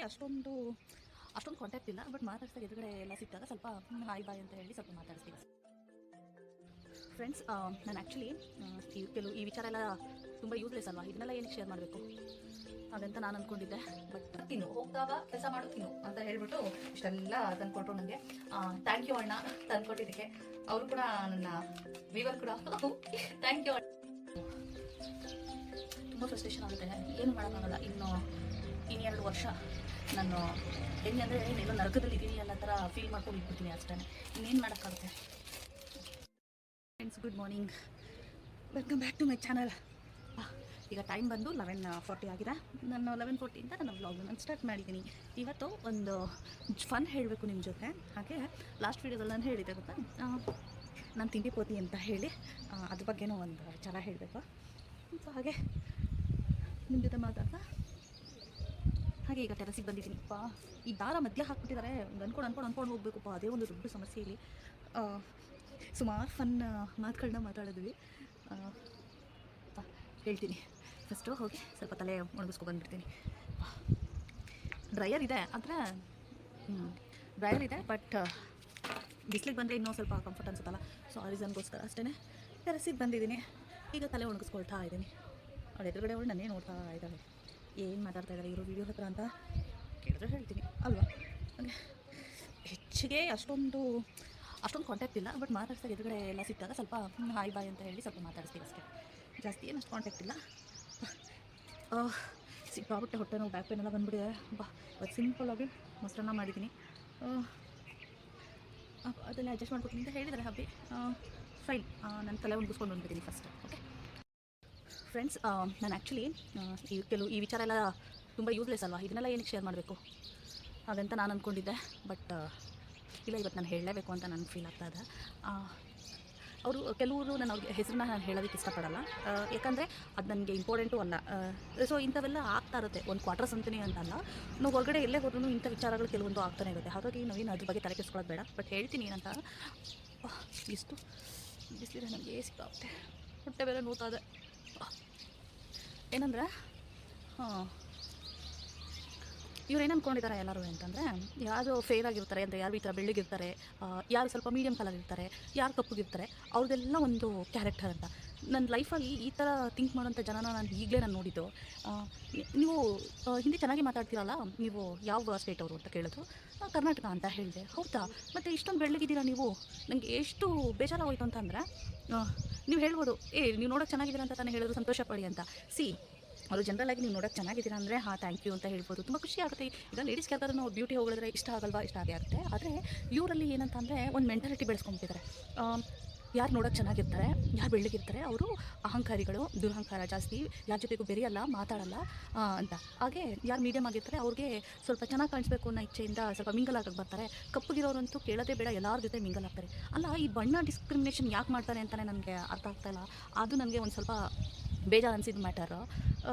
ಅಷ್ಟೊಂದು ಕಾಂಟ್ಯಾಕ್ಟ್ ಇಲ್ಲ. ಬಟ್ ಮಾತಾಡ್ಸಿದಾಗ ಎದುರುಗಡೆ ಎಲ್ಲ ಸಿಕ್ಕಾಗ ಸ್ವಲ್ಪ ಹಾಯ್ ಬಾಯ್ ಅಂತ ಹೇಳಿ ಸ್ವಲ್ಪ ಮಾತಾಡಿಸ್ತೀವಿ ಫ್ರೆಂಡ್ಸ್. ನಾನು ಆ್ಯಕ್ಚುಲಿ ಈ ವಿಚಾರ ಎಲ್ಲ ತುಂಬ ಯೂಸ್ಲೆಸ್ ಅಲ್ವಾ, ಇದನ್ನೆಲ್ಲ ಏನಕ್ಕೆ ಶೇರ್ ಮಾಡಬೇಕು ಹಾಗಂತ ನಾನು ಅಂದ್ಕೊಂಡಿದ್ದೆ. ಬಟ್ ತಿನ್ನು ಹೋಗ್ತಾಗ ಕೆಲಸ ಮಾಡು ತಿನ್ನು ಅಂತ ಹೇಳ್ಬಿಟ್ಟು ಇಷ್ಟೆಲ್ಲ ತಂದ್ಕೊಟ್ರು ನನಗೆ. ಥ್ಯಾಂಕ್ ಯು ಅಣ್ಣ ತಂದ್ಕೊಟ್ಟಿದ್ದಕ್ಕೆ. ಅವರು ಕೂಡ ನನ್ನ ವೀವರ್ ಕೂಡ ಥ್ಯಾಂಕ್ ಯು. ತುಂಬ ಫ್ರಸ್ಟ್ರೇಷನ್ ಆಗುತ್ತೆ, ಏನು ಮಾಡೋಕ್ಕಾಗಲ್ಲ. ಇನ್ನು 2 ವರ್ಷ ನಾನು ಹೆಂಗೆ ಅಂದರೆ ಇನ್ನೇನೋ ನರಕದಲ್ಲಿ ಇದ್ದೀನಿ ಅನ್ನೋ ಥರ ಫೀಲ್ ಮಾಡ್ಕೊಂಡು ಇಟ್ಬಿಡ್ತೀನಿ ಅಷ್ಟೇ. ಇನ್ನೇನು ಮಾಡೋಕ್ಕಾಗುತ್ತೆ. Friends, good morning, welcome back to my channel. ಈಗ ಟೈಮ್ ಬಂದು 11:40 ಆಗಿದೆ. ನಾನು 11:40 ನನ್ನ ವ್ಲಾಗ್ ನಾನು ಸ್ಟಾರ್ಟ್ ಮಾಡಿದ್ದೀನಿ. ಇವತ್ತು ಒಂದು ಫನ್ ಹೇಳಬೇಕು ನಿಮ್ಮ ಜೊತೆ. ಹಾಗೆ ಲಾಸ್ಟ್ ವೀಡಿಯೋದಲ್ಲಿ ನಾನು ಹೇಳಿದ್ದೆ ಗೊತ್ತಾ, ನಾನು ತಿಂಡಿ ಪೋತಿ ಅಂತ ಹೇಳಿ ಅದ್ರ ಬಗ್ಗೆನೂ ಒಂದು ವಿಚಾರ ಹೇಳಬೇಕು. ಸೊ ಹಾಗೆ ನಿಮ್ಮ ಜೊತೆ ಮಾತಾಡ್ತಾ ಹಾಗೆ ಈಗ ಟೆರಸಿಗೆ ಬಂದಿದ್ದೀನಿಪ್ಪ. ಈ ದಾರ ಮಧ್ಯ ಹಾಕ್ಬಿಟ್ಟಿದ್ದಾರೆ, ಅನ್ಕೊಂಡು ಹೋಗ್ಬೇಕಪ್ಪ, ಅದೇ ಒಂದು ದೊಡ್ಡ ಸಮಸ್ಯೆ ಇಲ್ಲಿ. ಸುಮಾರು ಫನ್ ಮಾತುಗಳನ್ನ ಮಾತಾಡಿದ್ವಿ. ಹೇಳ್ತೀನಿ. ಫಸ್ಟು ಹೋಗಿ ಸ್ವಲ್ಪ ತಲೆ ಒಣಗಿಸ್ಕೊ ಬಂದುಬಿಡ್ತೀನಿ. ಡ್ರೈಯರ್ ಇದೆ ಬಟ್ ಬಿಸಿಲಿಗೆ ಬಂದರೆ ಇನ್ನೂ ಸ್ವಲ್ಪ ಕಂಫರ್ಟ್ ಅನ್ಸುತ್ತಲ್ಲ, ಸೊ ಆ ರೀಸನ್ಗೋಸ್ಕರ ಅಷ್ಟೇ ಟೆರಸಿಗೆ ಬಂದಿದ್ದೀನಿ. ಈಗ ತಲೆ ಒಣಗಿಸ್ಕೊಳ್ತಾ ಇದ್ದೀನಿ. ಅವ್ಳು ಎದುರುಗಡೆ ಅವಳು ನನ್ನೇ ನೋಡ್ತಾ ಇದ್ದಾಳೆ, ಏನು ಮಾತಾಡ್ತಾ ಇದ್ದಾರೆ ಇರೋ ವೀಡಿಯೋ ಹತ್ರ ಅಂತ ಕೇಳಿದ್ರೆ ಹೇಳ್ತೀನಿ ಅಲ್ವಾ. ಹಾಗೆ ಹೆಚ್ಚಿಗೆ ಅಷ್ಟೊಂದು ಕಾಂಟ್ಯಾಕ್ಟ್ ಇಲ್ಲ. ಬಟ್ ಮಾತಾಡ್ಸಿದಾಗ ಎದುರುಗಡೆ ಎಲ್ಲ ಸಿಕ್ಕಾಗ ಸ್ವಲ್ಪ ಹಾಯ್ ಬಾಯ್ ಅಂತ ಹೇಳಿ ಸ್ವಲ್ಪ ಮಾತಾಡಿಸ್ತೀವಿ ಅಷ್ಟೇ. ಜಾಸ್ತಿ ಏನು ಅಷ್ಟು ಕಾಂಟ್ಯಾಕ್ಟ್ ಇಲ್ಲ. ಸಿಕ್ಕಾಬಿಟ್ಟೆ ಹೊಟ್ಟೆ ನೋವು, ಬ್ಯಾಕ್ ಪೇನ್ ಎಲ್ಲ ಬಂದುಬಿಟ್ಟಿದೆ. ಇವತ್ತು ಸಿಂಪಲ್ಲಾಗಿ ಮೊಸರನ್ನ ಮಾಡಿದ್ದೀನಿ. ಅದನ್ನೇ ಅಡ್ಜಸ್ಟ್ ಮಾಡ್ಕೊತೀನಿ ಅಂತ ಹೇಳಿದ್ದಾರೆ ಹಬ್ಬಿ. ಫೈನ್, ನನ್ನ ತಲೆ ಒಣಗಿಸ್ಕೊಂಡು ಬಂದ್ಬಿಟ್ಟಿದ್ದೀನಿ ಫಸ್ಟ್. ಓಕೆ ಫ್ರೆಂಡ್ಸ್, ನಾನು ಆ್ಯಕ್ಚುಲಿ ಈ ವಿಚಾರ ಎಲ್ಲ ತುಂಬ ಯೂಸ್ಲೆಸ್ ಅಲ್ವಾ, ಇದನ್ನೆಲ್ಲ ಏನಕ್ಕೆ ಶೇರ್ ಮಾಡಬೇಕು ಹಾಗಂತ ನಾನು ಅಂದ್ಕೊಂಡಿದ್ದೆ. ಬಟ್ ಇಲ್ಲ, ಇವತ್ತು ನಾನು ಹೇಳಲೇಬೇಕು ಅಂತ ನನಗೆ ಫೀಲ್ ಆಗ್ತಾ ಇದೆ. ಕೆಲವರು ನನ್ನ ಅವ್ರಿಗೆ ಹೆಸರನ್ನ ನಾನು ಹೇಳೋದಕ್ಕೆ ಇಷ್ಟಪಡಲ್ಲ, ಯಾಕಂದರೆ ಅದು ನನಗೆ ಇಂಪಾರ್ಟೆಂಟು ಅಲ್ಲ. ಸೊ ಇಂಥವೆಲ್ಲ ಆಗ್ತಾ ಇರುತ್ತೆ. ಒಂದು ಕ್ವಾರ್ಟರ್ಸ್ ಅಂತಲೇ ಅಂತಲ್ಲ, ನಾವು ಹೊರಗಡೆ ಎಲ್ಲೇ ಹೋದ್ರೂ ಇಂಥ ವಿಚಾರಗಳು ಕೆಲವೊಂದು ಆಗ್ತಾನೆ ಇರುತ್ತೆ. ಹಾಗಾಗಿ ನಾವೇನು ಅದ್ರ ಬಗ್ಗೆ ತಲೆ ಕೆಡಿಸ್ಕೊಳ್ಳೋದು ಬೇಡ. ಬಟ್ ಹೇಳ್ತೀನಿ ಏನಂತ, ಇಷ್ಟು ಬಿಸಿಲಿದೆ ನನಗೆ ಸಿಕ್ಕಾಗುತ್ತೆ, ಹೊಟ್ಟೆ ಬೇರೆ ನೋಡ್ತಾ ಇದೆ. ಏನಂದರೆ ಇವ್ರು ಏನು ಅಂದ್ಕೊಂಡಿದ್ದಾರೆ ಎಲ್ಲರೂ ಅಂತಂದರೆ, ಯಾರು ಫೇರ್ ಆಗಿರ್ತಾರೆ ಅಂದರೆ ಯಾರು ಈ ಥರ ಬೆಳ್ಳಗಿರ್ತಾರೆ, ಯಾರು ಸ್ವಲ್ಪ ಮೀಡಿಯಮ್ ಕಲರ್ ಇರ್ತಾರೆ, ಯಾರು ಕಪ್ಪಗಿರ್ತಾರೆ, ಅವ್ರದ್ದೆಲ್ಲ ಒಂದು ಕ್ಯಾರೆಕ್ಟರ್ ಅಂತ. ನನ್ನ ಲೈಫಲ್ಲಿ ಈ ಥರ ಥಿಂಕ್ ಮಾಡೋಂಥ ಜನನ ನಾನು ಈಗಲೇ ನೋಡಿದ್ದು. ನೀವು ಹಿಂದಿ ಚೆನ್ನಾಗಿ ಮಾತಾಡ್ತೀರಲ್ಲ, ನೀವು ಯಾವ ಸ್ಟೇಟ್ ಅವರು ಅಂತ ಕೇಳಿದ್ರು. ಕರ್ನಾಟಕ ಅಂತ ಹೇಳಿದೆ. ಹೌದಾ, ಮತ್ತು ಇಷ್ಟೊಂದು ಬೆಳ್ಳಗಿದ್ದೀರಾ ನೀವು, ನನಗೆ ಎಷ್ಟು ಬೇಜಾರಾಗೋಯ್ತು ಅಂತಂದರೆ, ನೀವು ಹೇಳ್ಬೋದು ನೀವು ನೋಡೋಕ್ಕೆ ಚೆನ್ನಾಗಿದ್ದೀರಾ ಅಂತ ತಾನೇ ಹೇಳಿದ್ರು, ಸಂತೋಷ ಪಡಿ ಅಂತ. ಅವರು ಜನರಲಾಗಿ ನೀವು ನೋಡೋಕ್ಕೆ ಚೆನ್ನಾಗಿದ್ದೀರಾ ಅಂದರೆ ಥ್ಯಾಂಕ್ ಯು ಅಂತ ಹೇಳ್ಬೋದು, ತುಂಬ ಖುಷಿ ಆಗುತ್ತೆ. ಈಗ ಲೇಡೀಸ್ಗೆ ಯಾವ್ದಾದ್ರು ನಾವು ಬ್ಯೂಟಿ ಹೋಗಿದ್ರೆ ಇಷ್ಟ ಆಗಲ್ವಾ, ಇಷ್ಟ ಆಗೇ ಆಗುತ್ತೆ. ಆದರೆ ಇವರಲ್ಲಿ ಏನಂತ ಅಂದರೆ ಒಂದು ಮೆಂಟಾಲಿಟಿ ಬೆಳೆಸ್ಕೊಂಬಿಟ್ಟಿದ್ದಾರೆ. ಯಾರು ನೋಡೋಕ್ಕೆ ಚೆನ್ನಾಗಿರ್ತಾರೆ, ಯಾರು ಬೆಳ್ಳಗಿರ್ತಾರೆ ಅವರು ಅಹಂಕಾರಿಗಳು, ದುರಹಂಕಾರ ಜಾಸ್ತಿ, ಯಾರ ಜೊತೆಗೂ ಬೆರೆಯಲ್ಲ, ಮಾತಾಡಲ್ಲ ಅಂತ. ಹಾಗೆ ಯಾರು ಮೀಡಿಯಮ್ ಆಗಿರ್ತಾರೆ ಅವ್ರಿಗೆ ಸ್ವಲ್ಪ ಚೆನ್ನಾಗಿ ಕಾಣಿಸ್ಬೇಕು ಅನ್ನೋ ಇಚ್ಛೆಯಿಂದ ಸ್ವಲ್ಪ ಮಿಂಗಲ್ ಆಗಕ್ಕೆ ಬರ್ತಾರೆ. ಕಪ್ಪಗಿರೋರಂತೂ ಕೇಳೋದೇ ಬೇಡ, ಎಲ್ಲರ ಜೊತೆ ಮಿಂಗಲ್ ಆಗ್ತಾರೆ. ಅಲ್ಲ, ಈ ಬಣ್ಣ ಡಿಸ್ಕ್ರಿಮಿನೇಷನ್ ಯಾಕೆ ಮಾಡ್ತಾರೆ ಅಂತಲೇ ನನಗೆ ಅರ್ಥ ಆಗ್ತಾಯಿಲ್ಲ. ಅದು ನನಗೆ ಒಂದು ಸ್ವಲ್ಪ ಬೇಜಾರು ಅನಿಸಿದ ಮ್ಯಾಟರು.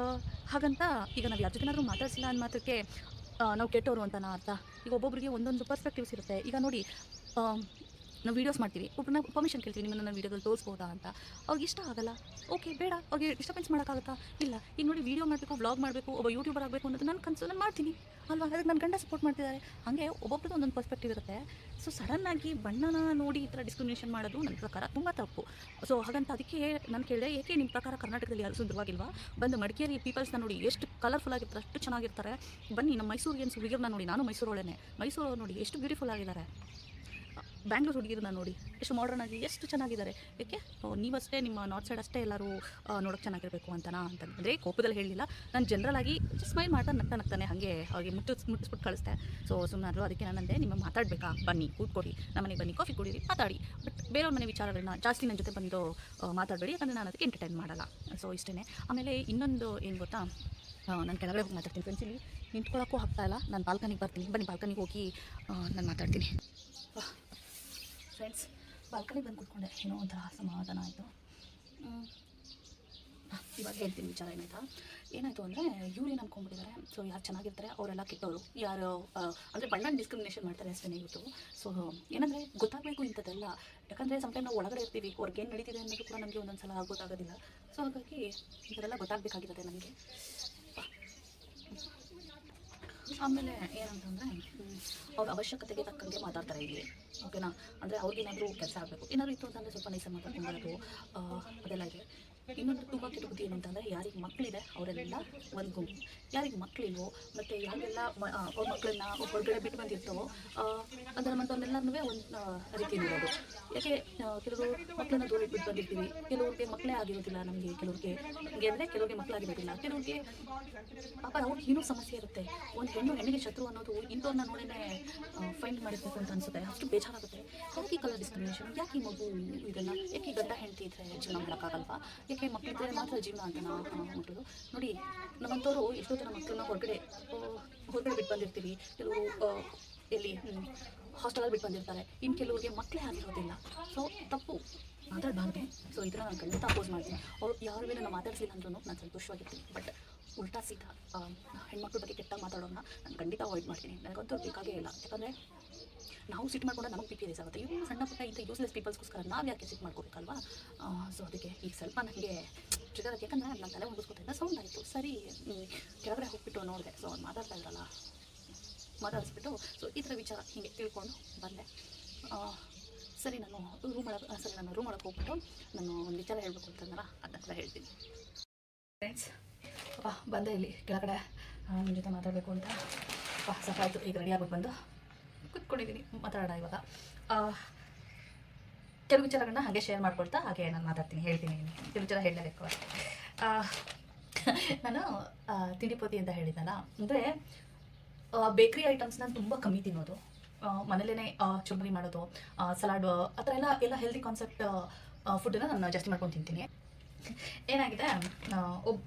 ಹಾಗಂತ ಈಗ ನಾವು ಯಾರ ಜೊತೆನಾದರೂ ಮಾತಾಡ್ಸಿಲ್ಲ ಅನ್ನೋ ಮಾತ್ರಕ್ಕೆ ನಾವು ಕೆಟ್ಟವರು ಅಂತನ ಅರ್ಥ. ಈಗ ಒಬ್ಬೊಬ್ಬರಿಗೆ ಒಂದೊಂದು ಪರ್ಸ್ಪೆಕ್ಟಿವ್ಸ್ ಇರುತ್ತೆ. ಈಗ ನೋಡಿ, ನಾವು ವೀಡಿಯೋಸ್ ಮಾಡ್ತೀವಿ, ಒಬ್ಬರನ್ನ ಪರ್ಮಿಷನ್ ಕೇಳ್ತೀವಿ, ನಿಮ್ಮನ್ನು ನಾನು ವೀಡಿಯೋದಲ್ಲಿ ತೋರಿಸ್ಬೋದಾ ಅಂತ. ಅವ್ರಿಗೆ ಇಷ್ಟ ಆಗಲ್ಲ, ಓಕೆ ಬೇಡ, ಅವ್ರಿಗೆ ಡಿಸ್ಟರ್ಬೆನ್ಸ್ ಮಾಡೋಕ್ಕಾಗುತ್ತಾ? ಇಲ್ಲ. ಈಗ ನೋಡಿ, ವೀಡಿಯೋ ಮಾಡಬೇಕು, ವ್ಲಾಗ್ ಮಾಡಬೇಕು, ಒಬ್ಬ ಯೂಟ್ಯೂಬರ್ ಆಗಬೇಕು ಅನ್ನೋದು ನನ್ನ ಕನಸು, ನಾನು ಮಾಡ್ತೀನಿ ಅಲ್ವಾ. ಅದಕ್ಕೆ ನನ್ನ ಗಂಡ ಸಪೋರ್ಟ್ ಮಾಡ್ತಿದ್ದಾರೆ. ಹಾಗೆ ಒಬ್ಬೊಬ್ರದ್ದು ಒಂದೊಂದು ಪರ್ಸ್ಪೆಕ್ಟಿವ್ ಇರುತ್ತೆ. ಸೊ ಸಡನ್ನಾಗಿ ಬಣ್ಣನ ನೋಡಿ ಈ ಥರ ಡಿಸ್ಕ್ರಿಮಿನೇಷನ್ ಮಾಡೋದು ನನ್ನ ಪ್ರಕಾರ ತುಂಬ ತಪ್ಪು. ಸೊ ಹಾಗಂತ ಅದಕ್ಕೆ ನಾನು ಕೇಳಿದೆ, ಏಕೆ ನಿಮ್ಮ ಪ್ರಕಾರ ಕರ್ನಾಟಕದಲ್ಲಿ ಯಾರು ಸುಂದರವಾಗಿಲ್ವಾ? ಬಂದು ಮಡಿಕೇರಿ ಪೀಪಲ್ಸ್ನ ನೋಡಿ, ಎಷ್ಟು ಕಲರ್ಫುಲ್ ಆಗಿರ್ತಾರೆ, ಅಷ್ಟು ಚೆನ್ನಾಗಿರ್ತಾರೆ. ಬನ್ನಿ ನಮ್ಮ ಮೈಸೂರಿಗೇನು ಹುಡುಗಿರನ್ನ ನೋಡಿ, ನಾನು ಮೈಸೂರೊಳನೆ, ಮೈಸೂರು ನೋಡಿ ಎಷ್ಟು ಬ್ಯೂಟಿಫುಲ್ ಆಗಿದ್ದಾರೆ. ಬ್ಯಾಂಗ್ಳೂರು ಹುಡುಗಿರನ್ನ ನೋಡಿ ಎಷ್ಟು ಮಾಡರ್ನ್ ಆಗಿ ಎಷ್ಟು ಚೆನ್ನಾಗಿದ್ದಾರೆ. ಏಕೆ ನೀವಷ್ಟೇ ನಿಮ್ಮ ನಾರ್ತ್ ಸೈಡ್ ಅಷ್ಟೇ ಎಲ್ಲರೂ ನೋಡೋಕ್ಕೆ ಚೆನ್ನಾಗಿರಬೇಕು ಅಂತನಾ ಅಂತಂದರೆ ಕೋಪದಲ್ಲಿ ಹೇಳಲಿಲ್ಲ. ನಾನು ಜನರಲಾಗಿ ಸ್ಮೈಲ್ ಮಾಡ್ತಾ ನಗ್ತಾನೆ ಹಾಗೆ ಮುಟ್ಟಿಸ್ಬಿಟ್ಟು ಕಳಿಸ್ದೆ. ಸೊ ಸುಮ್ಮನಾದ್ರು. ಅದಕ್ಕೆ ನಾನಂದೆ, ನಿಮ್ಮ ಮಾತಾಡಬೇಕಾ, ಬನ್ನಿ ಕೂತ್ಕೊಡಿ, ನಮ್ಮ ಮನೆಗೆ ಬನ್ನಿ, ಕಾಫಿ ಕುಡೀರಿ, ಮಾತಾಡಿ. ಬಟ್ ಬೇರೆಯವ್ರ ಮನೆ ವಿಚಾರಗಳನ್ನ ಜಾಸ್ತಿ ನನ್ನ ಜೊತೆ ಬಂದು ಮಾತಾಡಬೇಡಿ, ಯಾಕಂದರೆ ನಾನು ಅದಕ್ಕೆ ಎಂಟರ್ಟೈನ್ ಮಾಡಲ್ಲ. ಸೊ ಇಷ್ಟೇ. ಆಮೇಲೆ ಇನ್ನೊಂದು ಏನು ಗೊತ್ತಾ, ನಾನು ಕೆಳಗಡೆ ಹೋಗಿ ಮಾತಾಡ್ತೀನಿ ಫ್ರೆಂಡ್ಸ್. ಇಲ್ಲಿ ನಿಂತ್ಕೊಳ್ಳೋಕ್ಕೂ ಆಗ್ತಾಯಿಲ್ಲ, ನಾನು ಬಾಲ್ಕನಿಗೆ ಬರ್ತೀನಿ. ಬನ್ನಿ ಬಾಲ್ಕನಿಗೆ ಹೋಗಿ ನಾನು ಮಾತಾಡ್ತೀನಿ. ಫ್ರೆಂಡ್ಸ್, ಬಾಲ್ಕನಿಗೆ ಬಂದು ಕೂತ್ಕೊಂಡೆ, ಏನೋ ಒಂಥರ ಸಮಾಧಾನ ಆಯಿತು. ಇವಾಗ ಹೇಳ್ತೀನಿ ವಿಚಾರ ಏನಾಯಿತು ಅಂದರೆ, ಇವ್ರು ಏನು ಅಂದ್ಕೊಂಡ್ಬಿಟ್ಟಿದ್ದಾರೆ, ಸೊ ಯಾರು ಚೆನ್ನಾಗಿರ್ತಾರೆ ಅವರೆಲ್ಲ ಕೆಟ್ಟವರು, ಯಾರು ಅಂದರೆ ಬಣ್ಣ ಡಿಸ್ಕ್ರಿಮಿನೇಷನ್ ಮಾಡ್ತಾರೆ ಅಷ್ಟೇ ಇವತ್ತು. ಸೊ ಏನಂದರೆ ಗೊತ್ತಾಗಬೇಕು ಇಂಥದ್ದೆಲ್ಲ. ಯಾಕಂದರೆ ಸಮ್ಟೈಮ್ ನಾವು ಒಳಗಡೆ ಇರ್ತೀವಿ, ಹೊರಗೆ ಏನು ನಡೀತಿದೆ ಅನ್ನೋದು ಕೂಡ ನಮಗೆ ಒಂದೊಂದು ಸಲ ಗೊತ್ತಾಗೋದಿಲ್ಲ. ಸೊ ಹಾಗಾಗಿ ಇದೆಲ್ಲ ಗೊತ್ತಾಗಬೇಕಾಗಿರುತ್ತೆ ನನಗೆ. ಆಮೇಲೆ ಏನಂತಂದರೆ ಅವ್ರ ಅವಶ್ಯಕತೆಗೆ ತಕ್ಕಂಗೆ ಮಾತಾಡ್ತಾರೆ ಇಲ್ಲಿ, ಓಕೆನಾ. ಅಂದರೆ ಅವ್ರಿಗೇನಾದರೂ ಕೆಲಸ ಆಗಬೇಕು ಏನಾದರೂ ಇತ್ತು ಅಂತಂದರೆ ಸ್ವಲ್ಪ ನೈಸಾಗಿ ಮಾತಾಡ್ಕೊಂಡು ಅದೆಲ್ಲ ಇದೆ. ಇನ್ನೊಂದು ತುಂಬ ಕೆಟ್ಟ ಬುದ್ಧಿ ಏನು ಅಂತಂದರೆ, ಯಾರಿಗೆ ಮಕ್ಕಳಿದೆ ಅವರೆಲ್ಲ ಒಂದು ಗುಂಪು, ಯಾರಿಗೆ ಮಕ್ಕಳಿಲ್ವೋ ಮತ್ತು ಯಾರಿಗೆಲ್ಲ ಅವ್ರ ಮಕ್ಕಳನ್ನ ಹೊರಗಡೆ ಬಿಟ್ಟು ಬಂದಿರ್ತಾವೋ ಅದರ ಮಂತವನ್ನೆಲ್ಲನೂ ಒಂದು ರೀತಿ ನೋಡೋದು. ಯಾಕೆ ಕೆಲವರು ಮಕ್ಕಳನ್ನ ದೂರ ಇಟ್ಬಿಟ್ಟು ಬಂದಿರ್ತೀವಿ, ಕೆಲವ್ರಿಗೆ ಮಕ್ಕಳೇ ಆಗಿರೋದಿಲ್ಲ ನಮಗೆ, ಕೆಲವ್ರಿಗೆ ಹಂಗೆ ಅಂದರೆ ಕೆಲವ್ರಿಗೆ ಮಕ್ಕಳಾಗಿರೋದಿಲ್ಲ, ಕೆಲವ್ರಿಗೆ ಪಾಪ ಅವ್ರಿಗೆ ಏನೂ ಸಮಸ್ಯೆ ಇರುತ್ತೆ. ಒಂದು ಹೆಣ್ಣಿಗೆ ಶತ್ರು ಅನ್ನೋದು ಇಂಥವ್ರನ್ನ ನೋಡೇ ಫೈಂಡ್ ಮಾಡಿರ್ಬೇಕು ಅಂತ ಅನಿಸುತ್ತೆ, ಅಷ್ಟು ಬೇಜಾರಾಗುತ್ತೆ. ಯಾಕೆ ಈ ಕಲರ್ ಡಿಸ್ಕ್ರಿಮಿನೇಷನ್, ಯಾಕೆ ಈ ಮಗು ಇದೆಲ್ಲ, ಯಾಕೆ ಗಂಡ ಹೆಂಡತಿ ಇದ್ದರೆ ಜೀವನ ಮಾಡೋಕ್ಕಾಗಲ್ವಾ, ಯಾಕೆ ಮಕ್ಕಳಿದ್ರೆ ಮಾತ್ರ ಜೀವನ ಅಂತ ನಾವು ಮುಟ್ಟೋದು. ನೋಡಿ, ನಮ್ಮಂಥವ್ರು ಎಷ್ಟೋ ಜನ ಮಕ್ಕಳನ್ನ ಹೊರಗಡೆ ಬಿಟ್ಟು ಬಂದಿರ್ತೀವಿ, ಕೆಲವರು ಎಲ್ಲಿ ಹಾಸ್ಟೆಲಲ್ಲಿ ಬಿಟ್ಟು ಬಂದಿರ್ತಾರೆ, ಇನ್ನು ಕೆಲವ್ರಿಗೆ ಮಕ್ಕಳೇ ಆಗಿರೋದಿಲ್ಲ. ಸೊ ತಪ್ಪು ಮಾತಾಡಬಾರ್ದು. ಸೊ ಇದನ್ನು ನಾನು ಖಂಡಿತ ಅಪೋಸ್ ಮಾಡ್ತೀನಿ. ಅವ್ರು ಯಾರ ಮೇಲೆ ನಾನು ಮಾತಾಡಿಸಿಲ್ಲ ಅಂದ್ರೂ ನಾನು ಸಂತೋಷವಾಗಿರ್ತೀನಿ. ಬಟ್ ಉಲ್ಟಾ ಸೀದಾ ಹೆಣ್ಮಕ್ಳ ಬಗ್ಗೆ ಕೆಟ್ಟಾಗಿ ಮಾತಾಡೋಣ ನಾನು ಖಂಡಿತ ಅವಾಯ್ಡ್ ಮಾಡ್ತೀನಿ. ನನಗಂತೂ ಬೇಕಾಗೇ ಇಲ್ಲ. ಯಾಕಂದರೆ ನಾವು ಸಿಟ್ಟು ಮಾಡ್ಕೊಂಡ್ರೆ ನಮಗೆ ಪಿ ರೇಸ್ ಆಗುತ್ತೆ. ಇವು ಸಣ್ಣ ಪುಟ್ಟ ಇಂಥ ಯೂಸ್ಲೆಸ್ ಪೀಪಲ್ಸ್ಗೋಸ್ಕರ ನಾವು ಯಾಕೆ ಸಿಟ್ಟು ಮಾಡ್ಕೋಬೇಕಲ್ವಾ. ಸೊ ಅದಕ್ಕೆ ಈಗ ಸ್ವಲ್ಪ ನನಗೆ ಟ್ರಿಗರ್ ಆಗುತ್ತೆ. ಯಾಕಂದರೆ ನನ್ನ ತಲೆ ಮುಗಿಸ್ಕೊತಿದ್ದ ಸೌಂಡ್ ಆಯಿತು, ಸರಿ ಕೆಳಗಡೆ ಹೋಗ್ಬಿಟ್ಟು ನೋಡಿದೆ. ಸೊ ಅವ್ನು ಮಾತಾಡ್ತಾ ಇದ್ರಲ್ಲ, ಮಾತಾಡಿಸ್ಬಿಟ್ಟು ಸೊ ಈ ಥರ ವಿಚಾರ ಹೀಗೆ ತಿಳ್ಕೊಂಡು ಬಂದೆ. ಸರಿ ನಾನು ರೂಮ್ ಒಳಗೆ ಹೋಗ್ಬಿಟ್ಟು ನಾನು ಒಂದು ವಿಚಾರ ಹೇಳಬೇಕು ಅಂತಂದ್ರೆ ಅದನ್ನೆಲ್ಲ ಹೇಳ್ತೀನಿ. ಫ್ರೆಂಡ್ಸ್, ಬಂದೆ ಇಲ್ಲಿ ಕೆಳಗಡೆ ನಿಮ್ಮ ಜೊತೆ ಮಾತಾಡಬೇಕು ಅಂತ. ಸಾಕಾಯಿತು, ಈಗ ರೆಡಿ ಆಗ್ಬಿಟ್ಟು ಬಂದು ಕೂತ್ಕೊಂಡಿದ್ದೀನಿ. ಮಾತಾಡೋಣ ಇವಾಗ. ಕೆಲವು ವಿಚಾರಗಳನ್ನ ಹಾಗೆ ಶೇರ್ ಮಾಡ್ಕೊಳ್ತಾ ಹಾಗೆ ನಾನು ಮಾತಾಡ್ತೀನಿ, ಹೇಳ್ತೀನಿ. ಕೆಲವು ವಿಚಾರ ಹೇಳಲೇಬೇಕು. ನಾನು ತಿಂಡಿಪೋತಿ ಅಂತ ಹೇಳಿದ್ದಲ್ಲ, ಅಂದರೆ ಬೇಕ್ರಿ ಐಟಮ್ಸ್ನ ತುಂಬ ಕಮ್ಮಿ ತಿನ್ನೋದು, ಮನೇಲೇ ಚುರುಮುರಿ ಮಾಡೋದು, ಸಲಾಡ್ ಆ ಥರ ಎಲ್ಲ ಹೆಲ್ದಿ ಕಾನ್ಸೆಪ್ಟ್ ಫುಡ್ಡನ್ನು ನಾನು ಜಾಸ್ತಿ ಮಾಡ್ಕೊಂಡು ತಿಂತೀನಿ. ಏನಾಗಿದೆ,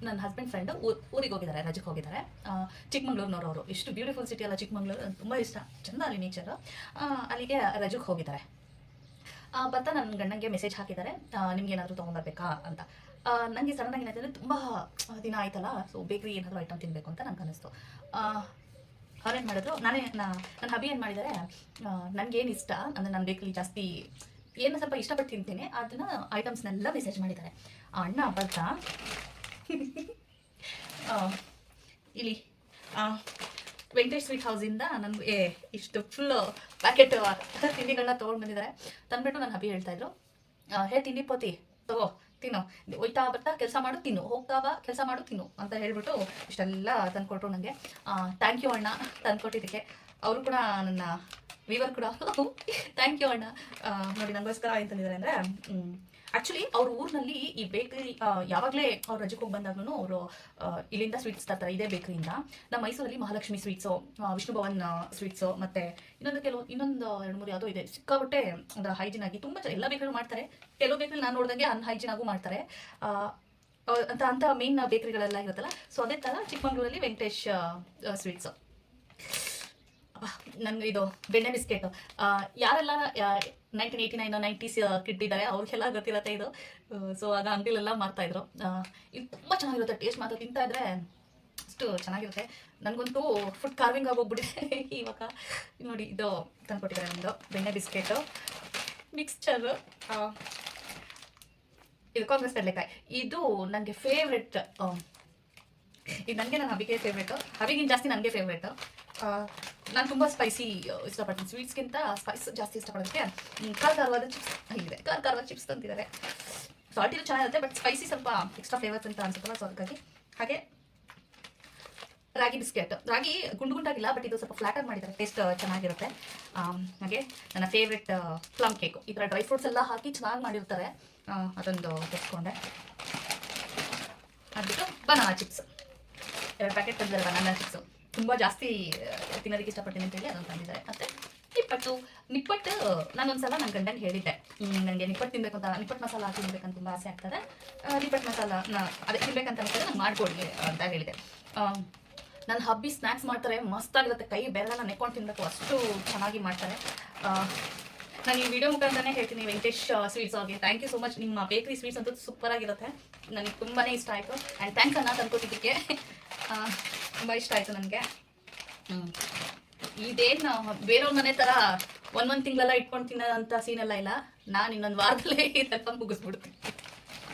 ನನ್ನ ಹಸ್ಬೆಂಡ್ ಫ್ರೆಂಡ್ ಊರಿಗೆ ಹೋಗಿದ್ದಾರೆ, ರಜಕ್ಕೆ ಹೋಗಿದ್ದಾರೆ. ಚಿಕ್ಕಮಂಗ್ಳೂರಿನವರು ಅವರು. ಎಷ್ಟು ಬ್ಯೂಟಿಫುಲ್ ಸಿಟಿ ಅಲ್ಲ ಚಿಕ್ಕಮಂಗ್ಳೂರು, ನನಗೆ ತುಂಬ ಇಷ್ಟ, ಚೆಂದ ಅಲ್ಲಿ ನೇಚರು. ಅಲ್ಲಿಗೆ ರಜಕ್ಕೆ ಹೋಗಿದ್ದಾರೆ. ಬರ್ತಾ ನನ್ನ ಗಂಡಂಗೆ ಮೆಸೇಜ್ ಹಾಕಿದ್ದಾರೆ, ನಿಮ್ಗೇನಾದರೂ ತೊಗೊಂಬರ್ಬೇಕಾ ಅಂತ. ನನಗೆ ಸಡನ್ನಾಗಿ ಏನಾಯ್ತಂದರೆ ತುಂಬ ದಿನ ಆಯ್ತಲ್ಲ, ಸೊ ಬೇಕ್ರಿ ಏನಾದರೂ ಐಟಮ್ ತಿನ್ನಬೇಕು ಅಂತ ನಂಗೆ ಅನ್ನಿಸ್ತು. ಅವ್ರೇನು ಮಾಡಿದ್ರು, ನನ್ನ ಹಬಿ ಏನು ಮಾಡಿದ್ದಾರೆ, ನನಗೇನು ಇಷ್ಟ ಅಂದರೆ ನಾನು ಬೇಕ್ರಿ ಜಾಸ್ತಿ ಏನು ಸ್ವಲ್ಪ ಇಷ್ಟಪಟ್ಟು ತಿಂತೀನಿ ಅದನ್ನು ಐಟಮ್ಸ್ನೆಲ್ಲ ಮೆಸೇಜ್ ಮಾಡಿದ್ದಾರೆ. ಆ ಅಣ್ಣ ಬರ್ತಾ ಇಲ್ಲಿ ವೆಂಕಟೇಶ್ ಸ್ವೀಟ್ ಹೌಸಿಂದ ನನಗೆ ಇಷ್ಟು ಫುಲ್ಲು ಪ್ಯಾಕೆಟ್ ತಿಂಡಿಗಳನ್ನ ತೊಗೊಂಡು ಬಂದಿದ್ದಾರೆ. ತಂದುಬಿಟ್ಟು ನನ್ನ ಹಬಿ ಹೇಳ್ತಾಯಿದ್ರು, ಹೇ ತಿಂಡಿ ಪೋತಿ ತಗೋ ತಿನ್ನು, ಹೋಯ್ತಾ ಬರ್ತಾ ಕೆಲಸ ಮಾಡು ತಿನ್ನು, ಹೋಗ್ತಾ ಬಾ ಕೆಲಸ ಮಾಡು ತಿನ್ನು ಅಂತ ಹೇಳ್ಬಿಟ್ಟು ಇಷ್ಟೆಲ್ಲ ತಂದುಕೊಟ್ರು ನನಗೆ. ಥ್ಯಾಂಕ್ ಯು ಅಣ್ಣ ತಂದುಕೊಟ್ಟಿದ್ದಕ್ಕೆ. ಅವರು ಕೂಡ ನನ್ನ ವೀವರ್ ಕೂಡ ಥ್ಯಾಂಕ್ ಯು ಅಣ್ಣ. ನೋಡಿ ನನಗೋಸ್ಕರ ಅಂತಂದಿದ್ದಾರೆ ಅಂದರೆ, ಆ್ಯಕ್ಚುಲಿ ಅವ್ರ ಊರಿನಲ್ಲಿ ಈ ಬೇಕ್ರಿ ಯಾವಾಗಲೇ ಅವ್ರು ರಜಕ್ಕೆ ಹೋಗಿ ಬಂದಾಗ್ಲೂ ಅವರು ಇಲ್ಲಿಂದ ಸ್ವೀಟ್ಸ್ ತರ್ತಾರೆ, ಇದೇ ಬೇಕ್ರಿಯಿಂದ. ನಮ್ಮ ಮೈಸೂರಲ್ಲಿ ಮಹಾಲಕ್ಷ್ಮಿ ಸ್ವೀಟ್ಸು, ವಿಷ್ಣು ಭವನ್ ಸ್ವೀಟ್ಸು, ಮತ್ತು ಇನ್ನೊಂದು 2-3 ಯಾವುದೋ ಇದೆ. ಸಿಕ್ಕಾಬಿಟ್ಟೆ ಅಂದರೆ ಹೈಜಿನ್ ಆಗಿ ತುಂಬ ಎಲ್ಲ ಬೇಕ್ರಿಗಳು ಮಾಡ್ತಾರೆ. ಕೆಲವು ಬೇಕ್ರಿ ನಾನು ನೋಡಿದಂಗೆ ಅನ್ಹೈಜಿನ್ ಆಗೂ ಮಾಡ್ತಾರೆ ಅಂತ ಮೇನ್ ಬೇಕ್ರಿಗಳೆಲ್ಲ ಇರುತ್ತಲ್ಲ. ಸೊ ಅದೇ ಥರ ಚಿಕ್ಕಮಂಗ್ಳೂರಲ್ಲಿ ವೆಂಕಟೇಶ್ ಸ್ವೀಟ್ಸು. ನನಗೆ ಇದು ಬೆಣ್ಣೆ ಬಿಸ್ಕೆಟು ಯಾರೆಲ್ಲ 1989 90s ಕಿಟ್ಟಿದ್ದಾರೆ ಅವ್ರಿಗೆಲ್ಲ ಗೊತ್ತಿರುತ್ತೆ ಇದು. ಸೊ ಆಗ ಅಂಗಡಿಲೆಲ್ಲ ಮಾಡ್ತಾಯಿದ್ರು. ಇದು ತುಂಬ ಚೆನ್ನಾಗಿರುತ್ತೆ, ಟೇಸ್ಟ್ ಮಾತ್ರ ತಿಂತಾ ಇದ್ರೆ ಅಷ್ಟು ಚೆನ್ನಾಗಿರುತ್ತೆ. ನನಗಂತೂ ಫುಡ್ ಕಾರ್ವಿಂಗ್ ಆಗೋಗ್ಬಿಟ್ಟಿದೆ ಇವಾಗ. ನೋಡಿ ಇದು ತಂದುಕೊಟ್ಟಿದ್ದಾರೆ ನಮ್ಮದು ಬೆಣ್ಣೆ ಬಿಸ್ಕೆಟು, ಮಿಕ್ಸ್ಚರು, ಇದು ಕಾಂಗ್ರೆಸ್ ಕಡಲೆಕಾಯಿ. ಇದು ನನಗೆ ಫೇವ್ರೆಟ್. ಇದು ನನಗೆ ನನ್ನ ಹಬಿಗೆ ಫೇವ್ರೇಟು, ಹಬಿಗಿಂತ ಜಾಸ್ತಿ ನನಗೆ ಫೇವ್ರೇಟು. ನಾನು ತುಂಬ ಸ್ಪೈಸಿ ಇಷ್ಟಪಡ್ತೀನಿ, ಸ್ವೀಟ್ಸ್ಗಿಂತ ಸ್ಪೈಸ್ ಜಾಸ್ತಿ ಇಷ್ಟಪಡೋದಕ್ಕೆ ಖಾರವಾದ ಚಿಪ್ಸ್ ಹೀಗಿದೆ, ಖಾರವಾದ ಚಿಪ್ಸ್ ತಂದಿದ್ದಾರೆ. ಸಾಲ್ಟಿನೂ ಚೆನ್ನಾಗಿರುತ್ತೆ, ಬಟ್ ಸ್ಪೈಸಿ ಸ್ವಲ್ಪ ಎಕ್ಸ್ಟ್ರಾ ಫ್ಲೇವರ್ಸ್ ಅಂತ ಅನ್ಸುತ್ತಲ್ಲ, ಸೊ ಅದಕ್ಕಾಗಿ. ಹಾಗೆ ರಾಗಿ ಬಿಸ್ಕೆಟ್, ರಾಗಿ ಗುಂಡಾಗಿಲ್ಲ, ಬಟ್ ಇದು ಸ್ವಲ್ಪ ಫ್ಲಾಟಾಗಿ ಮಾಡಿದ್ದಾರೆ, ಟೇಸ್ಟ್ ಚೆನ್ನಾಗಿರುತ್ತೆ. ಹಾಗೆ ನನ್ನ ಫೇವ್ರೆಟ್ ಪ್ಲಮ್ ಕೇಕು, ಈ ಥರ ಡ್ರೈ ಫ್ರೂಟ್ಸ್ ಎಲ್ಲ ಹಾಕಿ ಚೆನ್ನಾಗಿ ಮಾಡಿರ್ತಾರೆ, ಅದೊಂದು ತೆಗೆದುಕೊಂಡೆ. ಅದ್ಬಿಟ್ಟು ಬನಾನಾ ಚಿಪ್ಸ್ 2 ಪ್ಯಾಕೆಟ್ ತಂದಿದ್ದಾರೆ. ಬನಾನಾ ಚಿಪ್ಸು ತುಂಬ ಜಾಸ್ತಿ ತಿನ್ನೋದಕ್ಕೆ ಇಷ್ಟಪಡ್ತೀನಿ ಅಂತೇಳಿ ಅದನ್ನು ತಂದಿದ್ದಾರೆ. ಮತ್ತು ನಿಪ್ಪಟ್ಟು ನಾನೊಂದ್ಸಲ ನನ್ನ ಗಂಡಂಗೆ ಹೇಳಿದ್ದೆ, ನನಗೆ ನಿಪ್ಪಟ್ಟು ತಿನ್ನಬೇಕು ಅಂತ, ನಿಪ್ಪಟ್ಟು ಮಸಾಲ ಹಾಕಿ ತಿನ್ಬೇಕಂತ ತುಂಬ ಆಸೆ ಆಗ್ತದೆ, ನಿಪ್ಪಟ್ಟು ಮಸಾಲ ಅದೇ ತಿನ್ಬೇಕಂತ ಅನ್ಸಿದ್ರೆ ನಾನು ಮಾಡಿಕೊಡಿ ಅಂತ ಹೇಳಿದೆ. ನನ್ನ ಹಬ್ಬಿ ಸ್ನ್ಯಾಕ್ಸ್ ಮಾಡ್ತಾರೆ, ಮಸ್ತಾಗಿರುತ್ತೆ, ಕೈ ಬೆರಳನ್ನ ನೆಕ್ಕೊಂಡು ತಿನ್ನಬೇಕು, ಅಷ್ಟು ಚೆನ್ನಾಗಿ ಮಾಡ್ತಾರೆ. ನಾನು ಈ ವಿಡಿಯೋ ಮುಖಾಂತರನೇ ಹೇಳ್ತೀನಿ, ವೆಂಕಟೇಶ್ ಸ್ವೀಟ್ಸ್ ಅವ್ರಿಗೆ ಥ್ಯಾಂಕ್ ಯು ಸೊ ಮಚ್. ನಿಮ್ಮ ಬೇಕ್ರಿ ಸ್ವೀಟ್ಸ್ ಅಂತೂ ಸೂಪರಾಗಿರುತ್ತೆ, ನನಗೆ ತುಂಬಾ ಇಷ್ಟ ಆಯಿತು. ಆ್ಯಂಡ್ ಥ್ಯಾಂಕ್ಸ್ ಅನ್ನ ತಂದ್ಕೊಟ್ಟಿದ್ದಕ್ಕೆ, ತುಂಬ ಇಷ್ಟ ಆಯಿತು ನನಗೆ. ಇದೇನು ಬೇರೆಯವ್ರ ಮನೆ ಥರ ಒಂದು ತಿಂಗಳೆಲ್ಲ ಇಟ್ಕೊಂಡು ತಿನ್ನೋಂಥ ಸೀನೆಲ್ಲ ಇಲ್ಲ. ನಾನು ಇನ್ನೊಂದು ವಾರದಲ್ಲೇ ಇದೆಲ್ಲ ಮುಗಿಸ್ಬಿಡ್ತೀನಿ,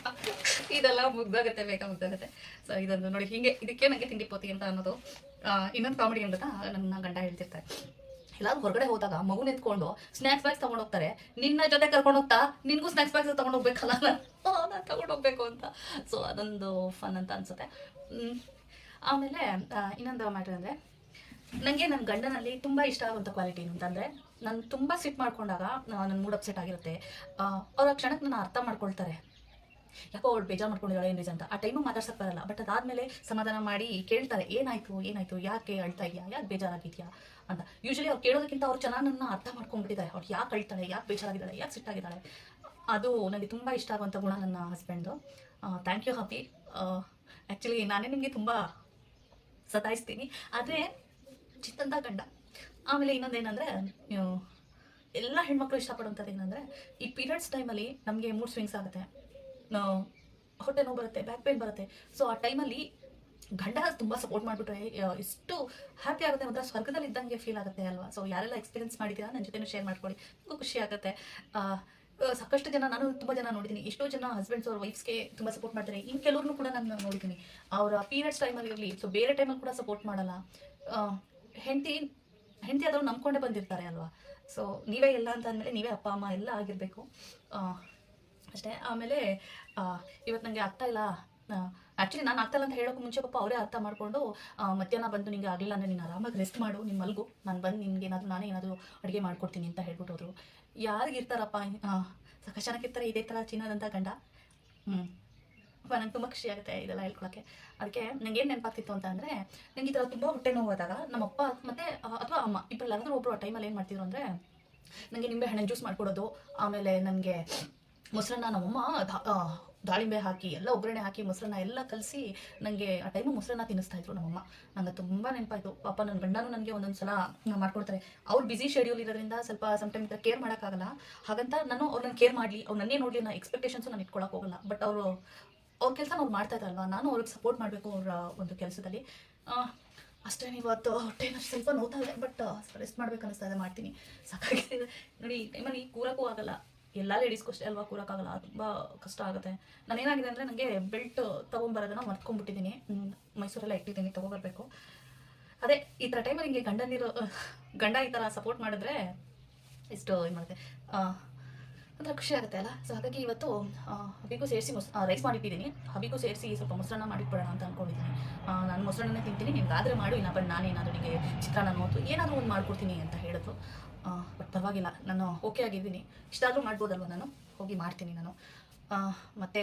ಇದೆಲ್ಲ ಮುಗ್ದೋಗುತ್ತೆ, ಬೇಗ ಮುಗ್ದೋಗುತ್ತೆ. ಸೊ ಇದೊಂದು ನೋಡಿ, ಹೀಗೆ ಇದಕ್ಕೆ ನನಗೆ ತಿಂಡಿ ಪೋತಿ ಅಂತ ಅನ್ನೋದು. ಇನ್ನೊಂದು ಕಾಮಿಡಿ ಏನು ಗೊತ್ತಾ, ನನ್ನ ಗಂಡ ಹೇಳ್ತಿರ್ತಾರೆ, ಎಲ್ಲಾದ್ರೂ ಹೊರಗಡೆ ಹೋದಾಗ ಮಗು ನಿಂತ್ಕೊಂಡು ಸ್ನ್ಯಾಕ್ಸ್ ಬ್ಯಾಗ್ಸ್ ತಗೊಂಡು ಹೋಗ್ತಾರೆ, ನಿನ್ನ ಜೊತೆ ಕರ್ಕೊಂಡು ಹೋಗ್ತಾ ನಿನ್ಗೂ ಸ್ನ್ಯಾಕ್ಸ್ ಬ್ಯಾಗ್ಸ್ ತಗೊಂಡು ಹೋಗ್ಬೇಕಲ್ಲ, ನಾನು ತಗೊಂಡು ಹೋಗ್ಬೇಕು ಅಂತ. ಸೊ ಅದೊಂದು ಫನ್ ಅಂತ ಅನ್ಸುತ್ತೆ. ಆಮೇಲೆ ಇನ್ನೊಂದು ಮ್ಯಾಟ್ರ್ ಅಂದರೆ, ನನಗೆ ನನ್ನ ಗಂಡನಲ್ಲಿ ತುಂಬ ಇಷ್ಟ ಆಗುವಂಥ ಕ್ವಾಲಿಟಿ ಏನು ಅಂತಂದರೆ, ನಾನು ತುಂಬ ಸಿಟ್ ಮಾಡ್ಕೊಂಡಾಗ ನನ್ನ ಮೂಡ್ ಅಪ್ಸೆಟ್ ಆಗಿರುತ್ತೆ, ಅವ್ರ ಕ್ಷಣಕ್ಕೆ ನನ್ನ ಅರ್ಥ ಮಾಡ್ಕೊಳ್ತಾರೆ. ಯಾಕೋ ಅವಳು ಬೇಜಾರು ಮಾಡ್ಕೊಂಡಿದ್ದಾಳೆ ಏನು ರೀಸನ್ ಅಂತ. ಆ ಟೈಮಿಗೆ ಮಾತಾಡ್ಸಕ್ಕೆ ಬರಲ್ಲ, ಬಟ್ ಅದಾದಮೇಲೆ ಸಮಾಧಾನ ಮಾಡಿ ಕೇಳ್ತಾರೆ, ಏನಾಯಿತು, ಯಾಕೆ ಅಳ್ತಾ ಇದೆಯಾ, ಯಾಕೆ ಬೇಜಾರಾಗಿದೆಯಾ ಅಂತ. ಯೂಶಲಿ ಅವ್ರು ಕೇಳೋದಕ್ಕಿಂತ ಅವ್ರು ಚೆನ್ನಾಗಿ ನನ್ನ ಅರ್ಥ ಮಾಡ್ಕೊಂಡ್ಬಿಟ್ಟಿದ್ದಾರೆ, ಅವ್ರು ಯಾಕೆ ಅಳ್ತಾಳೆ, ಯಾಕೆ ಬೇಜಾರಾಗಿದ್ದಾಳೆ, ಯಾಕೆ ಸಿಟ್ಟಾಗಿದ್ದಾಳೆ. ಅದು ನನಗೆ ತುಂಬ ಇಷ್ಟ ಆಗುವಂಥ ಗುಣ ನನ್ನ ಹಸ್ಬೆಂಡ್ದು. Thank you happy. ಆ್ಯಕ್ಚುಲಿ ನಾನೇ ನಿಮಗೆ ತುಂಬ ಸತಾಯಿಸ್ತೀನಿ, ಆದರೆ ಚಿತ್ತಂತ ಗಂಡ. ಆಮೇಲೆ ಇನ್ನೊಂದೇನೆಂದರೆ, ಎಲ್ಲ ಹೆಣ್ಮಕ್ಳು ಇಷ್ಟಪಡುವಂಥದ್ದು ಏನಂದರೆ, ಈ ಪೀರಿಯಡ್ಸ್ ಟೈಮಲ್ಲಿ ನಮಗೆ ಮೂಡ್ ಸ್ವಿಂಗ್ಸ್ ಆಗುತ್ತೆ, ಹೊಟ್ಟೆ ನೋವು ಬರುತ್ತೆ, ಬ್ಯಾಕ್ ಪೇನ್ ಬರುತ್ತೆ. ಸೊ ಆ ಟೈಮಲ್ಲಿ ಗಂಡ ತುಂಬ ಸಪೋರ್ಟ್ ಮಾಡಿಬಿಟ್ರೆ ಎಷ್ಟು ಹ್ಯಾಪಿ ಆಗುತ್ತೆ, ಒಂಥರ ಸ್ವರ್ಗದಲ್ಲಿ ಇದ್ದಂಗೆ ಫೀಲ್ ಆಗುತ್ತೆ ಅಲ್ವಾ. ಸೊ ಯಾರೆಲ್ಲ ಎಕ್ಸ್ಪೀರಿಯನ್ಸ್ ಮಾಡಿದ್ದೀರಾ ನನ್ನ ಜೊತೆ ಶೇರ್ ಮಾಡ್ಕೊಳ್ಳಿ, ತುಂಬ ಖುಷಿ ಆಗುತ್ತೆ. ಸಾಕಷ್ಟು ಜನ, ನಾನು ತುಂಬ ಜನ ನೋಡಿದ್ದೀನಿ, ಎಷ್ಟೋ ಜನ ಹಸ್ಬೆಂಡ್ಸ್ ಅವ್ರ ವೈಫ್ಸ್ಗೆ ತುಂಬ ಸಪೋರ್ಟ್ ಮಾಡ್ತಾರೆ. ಇನ್ನು ಕೆಲವ್ರನ್ನೂ ಕೂಡ ನಾನು ನೋಡಿದ್ದೀನಿ, ಅವರ ಪೀರಿಯಡ್ಸ್ ಟೈಮಲ್ಲಿ ಇರಲಿ, ಸೊ ಬೇರೆ ಟೈಮಲ್ಲಿ ಕೂಡ ಸಪೋರ್ಟ್ ಮಾಡಲ್ಲ. ಹೆಂಡತಿ ಆದವ್ರು ನಂಬ್ಕೊಂಡೇ ಬಂದಿರ್ತಾರೆ ಅಲ್ವಾ. ಸೊ ನೀವೇ ಎಲ್ಲ ಅಂತ ಅಂದಮೇಲೆ ನೀವೇ ಅಪ್ಪ ಅಮ್ಮ ಎಲ್ಲ ಆಗಿರಬೇಕು ಅಷ್ಟೇ. ಆಮೇಲೆ ಇವತ್ತು ನನಗೆ ಆಗ್ತಾ ಇಲ್ಲ, ಆ್ಯಕ್ಚುಲಿ ನಾನು ಆಗ್ತಾಯಿಲ್ಲ ಅಂತ ಹೇಳೋಕೆ ಮುಂಚೆ ಪಾಪ ಅವರೇ ಅರ್ಥ ಮಾಡಿಕೊಂಡು, ಮಧ್ಯಾಹ್ನ ಬಂದು ನಿಂಗೆ ಆಗಲಿಲ್ಲ ಅಂದರೆ ನೀನು ಆರಾಮಾಗಿ ರೆಸ್ಟ್ ಮಾಡು, ನೀನು ಮಲ್ಗು, ನಾನು ಬಂದು ನಿನ್ಗೆ ನಾನೇ ಏನಾದರೂ ಅಡುಗೆ ಮಾಡ್ಕೊಡ್ತೀನಿ ಅಂತ ಹೇಳ್ಬಿಟ್ಟೋದ್ರು. ಯಾರಿಗಿರ್ತಾರಪ್ಪ, ಸಾಕಷ್ಟು ಜನಕ್ಕಿರ್ತಾರೆ ಇದೇ ಥರ ಚಿನ್ನದಂಥ ಗಂಡ. ನಂಗೆ ತುಂಬ ಖುಷಿ ಆಗುತ್ತೆ ಇದೆಲ್ಲ ಹೇಳ್ಕೊಳಕ್ಕೆ. ಅದಕ್ಕೆ ನನಗೆ ಏನು ನೆನಪಾಗ್ತಿತ್ತು ಅಂತ ಅಂದರೆ, ನನಗೆ ಈ ಥರ ತುಂಬ ಹೊಟ್ಟೆ ನೋವು ಹೋದಾಗ ನಮ್ಮಪ್ಪ ಮತ್ತು ಅಥವಾ ಅಮ್ಮ ಇಬ್ಬರಲ್ಲಿ ಯಾರಾದರೂ ಒಬ್ಬರು ಆ ಟೈಮಲ್ಲಿ ಏನು ಮಾಡ್ತಿದ್ರು ಅಂದರೆ, ನನಗೆ ನಿಂಬೆ ಹಣ್ಣಿನ ಜ್ಯೂಸ್ ಮಾಡಿಕೊಡೋದು, ಆಮೇಲೆ ನನಗೆ ಮೊಸರನ್ನ ನಮ್ಮಮ್ಮ ದಾಳಿಂಬೆ ಹಾಕಿ ಎಲ್ಲ ಒಗ್ಗರಣೆ ಹಾಕಿ ಮೊಸರನ್ನ ಎಲ್ಲ ಕಲಸಿ ನನಗೆ ಆ ಟೈಮು ಮೊಸರನ್ನ ತಿನ್ನಿಸ್ತಾಯಿದ್ರು ನಮ್ಮಮ್ಮ. ನನಗೆ ತುಂಬ ನೆನಪಾಯಿತು. ಪಾಪ ನನ್ನ ಗಂಡನೂ ನನಗೆ ಒಂದೊಂದು ಸಲ ಮಾಡ್ಕೊಡ್ತಾರೆ. ಅವ್ರು ಬ್ಯುಸಿ ಶೆಡ್ಯೂಲ್ ಇರೋದ್ರಿಂದ ಸ್ವಲ್ಪ ಸಮ್ಟೈಮ್ ಈ ಥರ ಕೇರ್ ಮಾಡೋಕ್ಕಾಗಲ್ಲ. ಹಾಗಂತ ನಾನು ಅವ್ರನ್ನ ಕೇರ್ ಮಾಡಲಿ, ಅವ್ರು ನನ್ನೇ ನೋಡಲಿ ನಾನು ಎಕ್ಸ್ಪೆಕ್ಟೇಷನ್ಸು ನಾನು ಇಟ್ಕೊಳ್ಳೋಕೆ ಹೋಗಲ್ಲ. ಬಟ್ ಅವ್ರ ಕೆಲಸ ಅವ್ರು ಮಾಡ್ತಾಯಿದ್ದಾರಲ್ವ, ನಾನು ಅವ್ರಿಗೆ ಸಪೋರ್ಟ್ ಮಾಡಬೇಕು ಅವರ ಒಂದು ಕೆಲಸದಲ್ಲಿ. ಅಷ್ಟೇ. ಇವತ್ತು ಹೊಟ್ಟೆನ ಸ್ವಲ್ಪ ನೋಡ್ತಾ ಇದೆ, ಬಟ್ ರೆಸ್ಟ್ ಮಾಡ್ಬೇಕು ಅನ್ನಿಸ್ತಾ ಇದೆ, ಮಾಡ್ತೀನಿ, ಸಾಕಾಗಿದೆ ನೋಡಿ. ಈ ಟೈಮಲ್ಲಿ ಕೂರಕ್ಕೂ ಆಗಲ್ಲ, ಎಲ್ಲ ಲೇಡೀಸ್ಗೂ ಅಷ್ಟೇ ಅಲ್ವಾ, ಕೂರೋಕ್ಕಾಗಲ್ಲ, ತುಂಬ ಕಷ್ಟ ಆಗುತ್ತೆ. ನಾನೇನಾಗಿದೆ ಅಂದರೆ, ನನಗೆ ಬೆಲ್ಟ್ ತೊಗೊಂಬರೋದನ್ನ ಮರ್ತ್ಕೊಂಡ್ಬಿಟ್ಟಿದ್ದೀನಿ, ಮೈಸೂರೆಲ್ಲ ಇಟ್ಟಿದ್ದೀನಿ, ತೊಗೊಬರ್ಬೇಕು. ಅದೇ ಈ ಥರ ಟೈಮಲ್ಲಿ ಹಿಂಗೆ ಗಂಡ ಈ ಥರ ಸಪೋರ್ಟ್ ಮಾಡಿದ್ರೆ ಎಷ್ಟು ಏನು ಮಾಡುತ್ತೆ, ಒಂಥರ ಖುಷಿ ಆಗುತ್ತೆ ಅಲ್ಲ. ಸೊ ಹಾಗಾಗಿ ಇವತ್ತು ಹಬಿಗೂ ಸೇರಿಸಿ ರೈಸ್ ಮಾಡಿಟ್ಟಿದ್ದೀನಿ, ಹಬಿಗೂ ಸೇರಿಸಿ ಸ್ವಲ್ಪ ಮೊಸರನ್ನ ಮಾಡಿಟ್ಬಿಡೋಣ ಅಂತ ಅಂದ್ಕೊಂಡಿದ್ದೀನಿ. ನಾನು ಮೊಸರನ್ನೇ ತಿಂತೀನಿ, ನಿಮ್ಗಾದರೆ ಮಾಡು, ಇಲ್ಲ ಬಟ್ ನಾನೇನಾದರೂ ನಿಮಗೆ ಚಿತ್ರಾನ್ನ ನೋತು ಏನಾದರೂ ಒಂದು ಮಾಡ್ಕೊಡ್ತೀನಿ ಅಂತ ಹೇಳಿದ್ರು. ಬಟ್ ಪರವಾಗಿಲ್ಲ, ನಾನು ಓಕೆ ಆಗಿದ್ದೀನಿ, ಇಷ್ಟಾದರೂ ಮಾಡ್ಬೋದಲ್ವ, ನಾನು ಹೋಗಿ ಮಾಡ್ತೀನಿ ನಾನು. ಮತ್ತು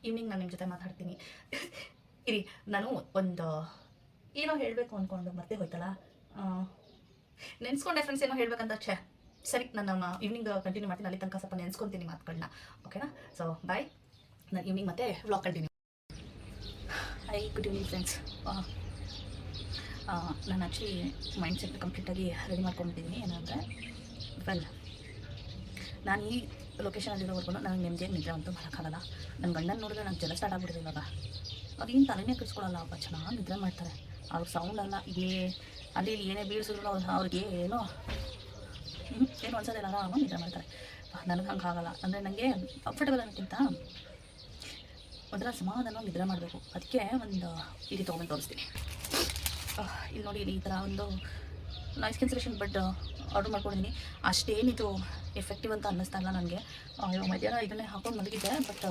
ಈವ್ನಿಂಗ್ ನಾನು ನಿಮ್ಮ ಜೊತೆ ಮಾತಾಡ್ತೀನಿ ಇರಿ. ನಾನು ಒಂದು ಏನೋ ಹೇಳಬೇಕು ಅಂದ್ಕೊಂಡು ಮತ್ತೆ ಹೋಯ್ತಲ್ಲ, ನೆನೆಸ್ಕೊಂಡೆ ಫ್ರೆಂಡ್ಸ್, ಏನೋ ಹೇಳ್ಬೇಕಂತ. ಸರಿ, ನಾನು ಈವ್ನಿಂಗ್ ಕಂಟಿನ್ಯೂ ಮಾಡ್ತೀನಿ, ಅಲ್ಲಿ ತನಕ ಸ್ವಲ್ಪ ನೆನೆಸ್ಕೊತೀನಿ ಮಾತುಗಳನ್ನ, ಓಕೆನಾ. ಸೊ ಬಾಯ್, ನಾನು ಈವ್ನಿಂಗ್ ಮತ್ತೆ vlog continue. High, good evening friends. ನಾನು ಆ್ಯಕ್ಚುಲಿ ಮೈಂಡ್ ಸೆಟ್ ಕಂಪ್ಲೀಟಾಗಿ ರೆಡಿ ಮಾಡ್ಕೊಂಡಿದ್ದೀನಿ. ಏನಂದರೆ, ವೆಲ್, ನಾನು ಈ ಲೊಕೇಶನಲ್ಲಿರೋವರೆಗೂ ನನಗೆ ನೆಮ್ಮದಿಯಾಗಿ ನಿದ್ರೆ ಅಂತೂ ಮಾಡೋಕ್ಕಾಗಲ್ಲ. ನನ್ನ ಗಂಡನ ನೋಡಿದ್ರೆ ನಂಗೆ ಜಲ ಸ್ಟಾರ್ಟ್ ಆಗ್ಬಿಟ್ಟಿದೆ ಇವಾಗ. ಅದೇನು ತಲೆನೇ ಕೆಡಿಸ್ಕೊಳ್ಳಲ್ಲ, ಅಪ್ಪ ಚೆನ್ನಾಗಿ ನಿದ್ರೆ ಮಾಡ್ತಾರೆ. ಅವ್ರ ಸೌಂಡ್ ಅಲ್ಲ, ಅಲ್ಲಿ ಏನೇ ಬೀಳ್ಸಿದ್ರು ಅವ್ರಿಗೆ ಏನು ಅನ್ಸೋದಿಲ್ಲ, ಆರಾಮಾಗಿ ನಿದ್ರೆ ಮಾಡ್ತಾರೆ. ನನಗೆ ಹಂಗೆ ಆಗಲ್ಲ. ಅಂದರೆ ನನಗೆ ಕಂಫರ್ಟಬಲ್ ಅನ್ನೋಕ್ಕಿಂತ ಒಂಥರ ಸಮಾಧಾನವಾಗಿ ನಿದ್ರೆ ಮಾಡಬೇಕು. ಅದಕ್ಕೆ ಒಂದು ಇಲ್ಲಿ ತೊಗೊಂಡು ತೋರಿಸ್ತೀನಿ. ಇಲ್ಲಿ ನೋಡಿ, ಈ ಥರ ಒಂದು ನಾಯ್ಸ್ ಕ್ಯಾನ್ಸಲೇಷನ್ ಬಡ್ ಆರ್ಡರ್ ಮಾಡ್ಕೊಂಡಿದ್ದೀನಿ. ಅಷ್ಟೇನಿದು ಎಫೆಕ್ಟಿವ್ ಅಂತ ಅನ್ನಿಸ್ತಾ ಇಲ್ಲ ನನಗೆ. ಮಧ್ಯಾಹ್ನ ಇದನ್ನೇ ಹಾಕೊಂಡು ಮಲಗಿದ್ದೆ, ಬಟ್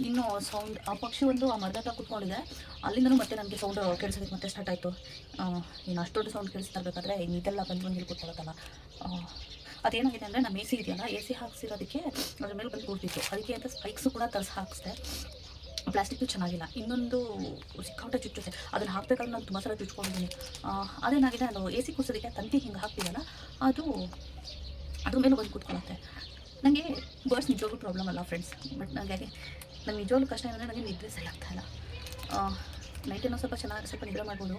ಇನ್ನೂ ಸೌಂಡ್, ಆ ಪಕ್ಷಿ ಒಂದು ಆ ಮರದ ಹತ್ರ ಕೂತ್ಕೊಂಡಿದೆ, ಅಲ್ಲಿಂದನೂ ಮತ್ತೆ ನನಗೆ ಸೌಂಡ್ ಕೇಳಿಸೋದಕ್ಕೆ ಮತ್ತೆ ಸ್ಟಾರ್ಟ್ ಆಯಿತು. ಇನ್ನು ಅಷ್ಟು ದೊಡ್ಡ ಸೌಂಡ್ ಕೇಳಿಸ್ತಾ ಇರಬೇಕಾದ್ರೆ ಇದೆಲ್ಲ ಬಂದು ಇಲ್ಲಿ ಕೂತ್ಕೊಳ್ಳೋದಲ್ಲ. ಅದೇನಾಗಿದೆ ಅಂದರೆ, ನಮ್ಮ AC ಇದೆಯಲ್ಲ, AC ಹಾಕ್ಸಿರೋದಕ್ಕೆ ಅದ್ರ ಮೇಲೆ ಬಂದು ಕೂರ್ತಿತ್ತು. ಅದಕ್ಕೆ ಅಂತ ಸ್ಪೈಕ್ಸು ಕೂಡ ತರಿಸಿ ಹಾಕಿಸ್ದೆ. ಪ್ಲಾಸ್ಟಿಕ್ಕು ಚೆನ್ನಾಗಿಲ್ಲ, ಇನ್ನೊಂದು ಸಿಕ್ಕಾಪಟ್ಟೆ ಚುಚ್ಚುತ್ತೆ. ಅದನ್ನು ಹಾಕಬೇಕಾದ್ರೆ ನಾನು ತುಂಬ ಸಲ ಚುಚ್ಕೊಂಡಿದ್ದೀನಿ. ಅದೇನಾಗಿದೆ, ಅದು AC ಕೂರ್ಸೋದಕ್ಕೆ ತಂತಿ ಹಿಂಗೆ ಹಾಕ್ತೀವಲ್ಲ, ಅದು ಅದ್ರ ಮೇಲೆ ಬಂದು ಕೂತ್ಕೊಳ್ಳುತ್ತೆ. ನನಗೆ ಬರ್ಡ್ಸ್ ನಿಜವಾಗ್ಲೂ ಪ್ರಾಬ್ಲಮ್ ಅಲ್ಲ ಫ್ರೆಂಡ್ಸ್, ಬಟ್ ನನಗೆ ನಿಜವಾಗ್ಲೂ ಕಷ್ಟ ಏನಂದರೆ, ನನಗೆ ನಿದ್ರೆ ಸರಿ ಆಗ್ತಾಯಿಲ್ಲ. ನೈಟೇನೋ ಸ್ವಲ್ಪ ನಿದ್ರೆ ಮಾಡ್ಬೋದು,